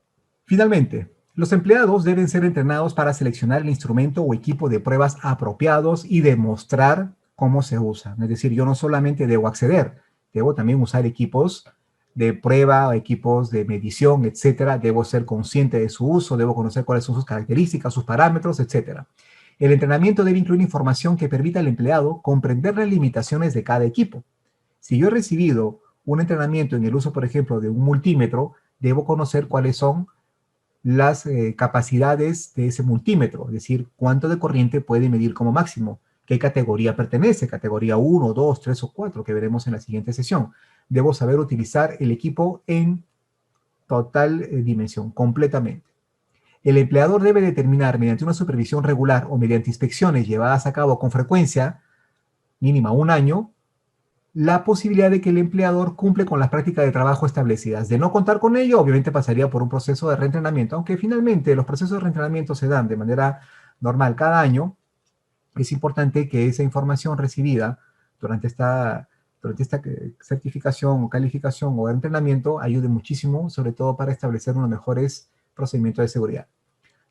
Finalmente, los empleados deben ser entrenados para seleccionar el instrumento o equipo de pruebas apropiados y demostrar cómo se usa. Es decir, yo no solamente debo acceder, debo también usar equipos de prueba, equipos de medición, etcétera. Debo ser consciente de su uso, debo conocer cuáles son sus características, sus parámetros, etcétera. El entrenamiento debe incluir información que permita al empleado comprender las limitaciones de cada equipo. Si yo he recibido un entrenamiento en el uso, por ejemplo, de un multímetro, debo conocer cuáles son las capacidades de ese multímetro, es decir, cuánto de corriente puede medir como máximo, qué categoría pertenece, categoría 1, 2, 3 o 4, que veremos en la siguiente sesión. Debo saber utilizar el equipo en total dimensión, completamente. El empleador debe determinar mediante una supervisión regular o mediante inspecciones llevadas a cabo con frecuencia, mínima 1 año, la posibilidad de que el empleador cumple con las prácticas de trabajo establecidas. De no contar con ello, obviamente pasaría por un proceso de reentrenamiento, aunque finalmente los procesos de reentrenamiento se dan de manera normal cada año. Es importante que esa información recibida durante esta certificación o calificación o entrenamiento ayude muchísimo, sobre todo para establecer unos mejores procedimientos de seguridad.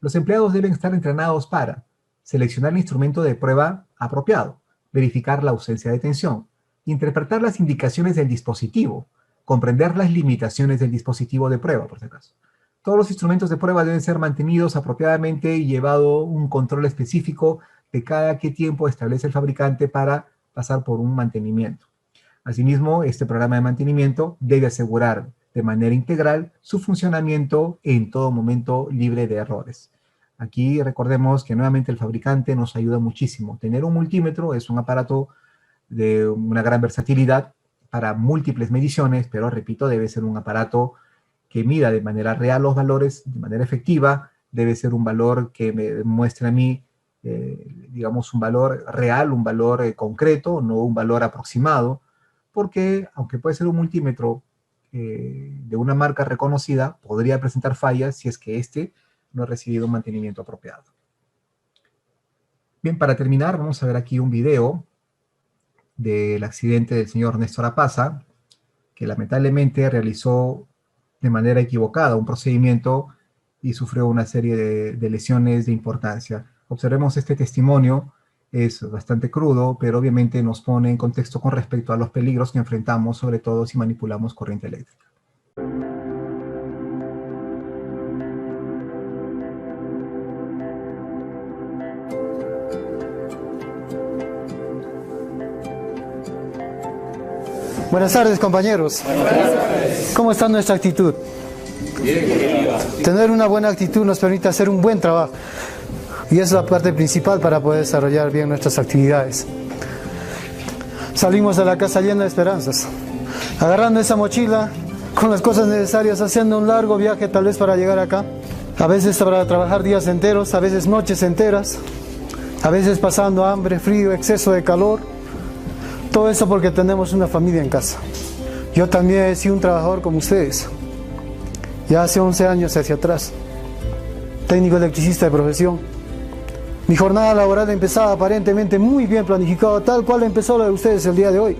Los empleados deben estar entrenados para seleccionar el instrumento de prueba apropiado, verificar la ausencia de tensión, interpretar las indicaciones del dispositivo, comprender las limitaciones del dispositivo de prueba, por si acaso. Todos los instrumentos de prueba deben ser mantenidos apropiadamente y llevado un control específico de cada qué tiempo establece el fabricante para pasar por un mantenimiento. Asimismo, este programa de mantenimiento debe asegurar de manera integral su funcionamiento en todo momento libre de errores. Aquí recordemos que nuevamente el fabricante nos ayuda muchísimo. Tener un multímetro es un aparato de una gran versatilidad para múltiples mediciones, pero repito, debe ser un aparato que mida de manera real los valores, de manera efectiva, debe ser un valor que me muestre a mí, digamos, un valor real, un valor concreto, no un valor aproximado, porque aunque puede ser un multímetro de una marca reconocida, podría presentar fallas si es que éste no ha recibido un mantenimiento apropiado. Bien, para terminar, vamos a ver aquí un video del accidente del señor Néstor Apaza, que lamentablemente realizó de manera equivocada un procedimiento y sufrió una serie de lesiones de importancia. Observemos este testimonio, es bastante crudo, pero obviamente nos pone en contexto con respecto a los peligros que enfrentamos, sobre todo si manipulamos corriente eléctrica. Buenas tardes, compañeros. Buenas tardes. ¿Cómo está nuestra actitud? Bien. Tener una buena actitud nos permite hacer un buen trabajo y es la parte principal para poder desarrollar bien nuestras actividades. Salimos de la casa llena de esperanzas, agarrando esa mochila con las cosas necesarias, haciendo un largo viaje tal vez para llegar acá. A veces para trabajar días enteros, a veces noches enteras, a veces pasando hambre, frío, exceso de calor. Todo eso porque tenemos una familia en casa. Yo también he sido un trabajador como ustedes, ya hace 11 años hacia atrás, técnico electricista de profesión. Mi jornada laboral empezaba aparentemente muy bien planificada, tal cual empezó la de ustedes el día de hoy.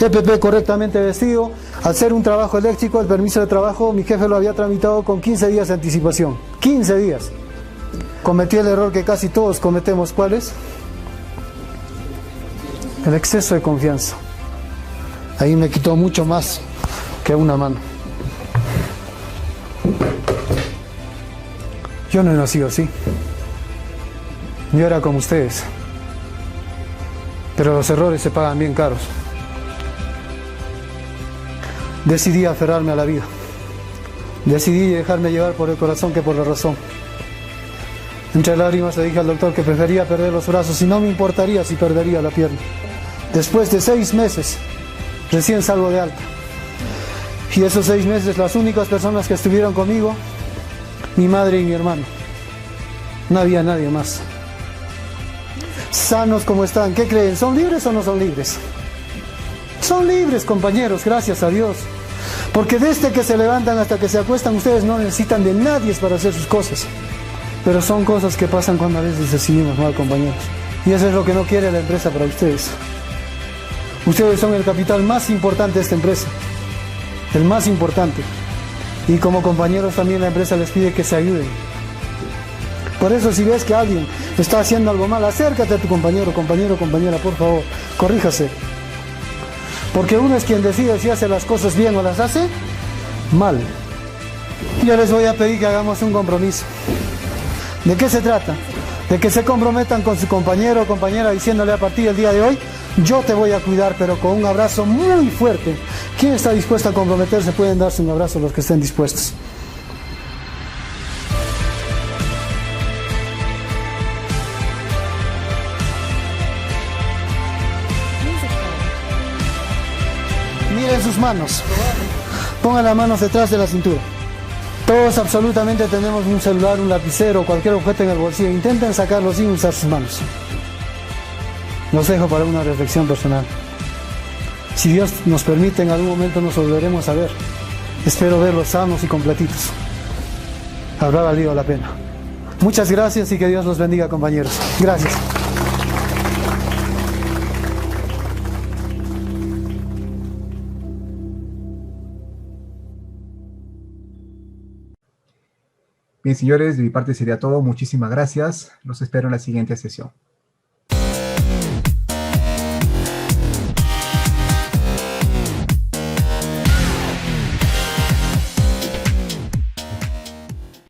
EPP correctamente vestido. Al ser un trabajo eléctrico, el permiso de trabajo, mi jefe lo había tramitado con 15 días de anticipación. 15 días. Cometí el error que casi todos cometemos. ¿Cuál es? El exceso de confianza. Ahí me quitó mucho más que una mano. Yo no he nacido así. Yo era como ustedes, pero los errores se pagan bien caros. Decidí aferrarme a la vida. Decidí dejarme llevar por el corazón que por la razón. Entre lágrimas le dije al doctor que prefería perder los brazos y no me importaría si perdería la pierna. Después de 6 meses, recién salgo de alta. Y esos 6 meses, las únicas personas que estuvieron conmigo, mi madre y mi hermano. No había nadie más. Sanos como están, ¿qué creen? ¿Son libres o no son libres? Son libres, compañeros, gracias a Dios. Porque desde que se levantan hasta que se acuestan, ustedes no necesitan de nadie para hacer sus cosas. Pero son cosas que pasan cuando a veces decidimos mal, compañeros. Y eso es lo que no quiere la empresa para ustedes. Ustedes son el capital más importante de esta empresa. El más importante. Y como compañeros también la empresa les pide que se ayuden. Por eso si ves que alguien está haciendo algo mal, acércate a tu compañero, compañera, por favor, corríjase. Porque uno es quien decide si hace las cosas bien o las hace mal. Yo les voy a pedir que hagamos un compromiso. ¿De qué se trata? De que se comprometan con su compañero o compañera diciéndole: a partir del día de hoy, yo te voy a cuidar, pero con un abrazo muy fuerte. ¿Quién está dispuesto a comprometerse? Pueden darse un abrazo los que estén dispuestos. Miren sus manos. Pongan las manos detrás de la cintura. Todos absolutamente tenemos un celular, un lapicero, cualquier objeto en el bolsillo. Intenten sacarlo sin usar sus manos. Los dejo para una reflexión personal. Si Dios nos permite, en algún momento nos volveremos a ver. Espero verlos sanos y completitos. Habrá valido la pena. Muchas gracias y que Dios los bendiga, compañeros. Gracias. Bien, señores, de mi parte sería todo. Muchísimas gracias. Los espero en la siguiente sesión.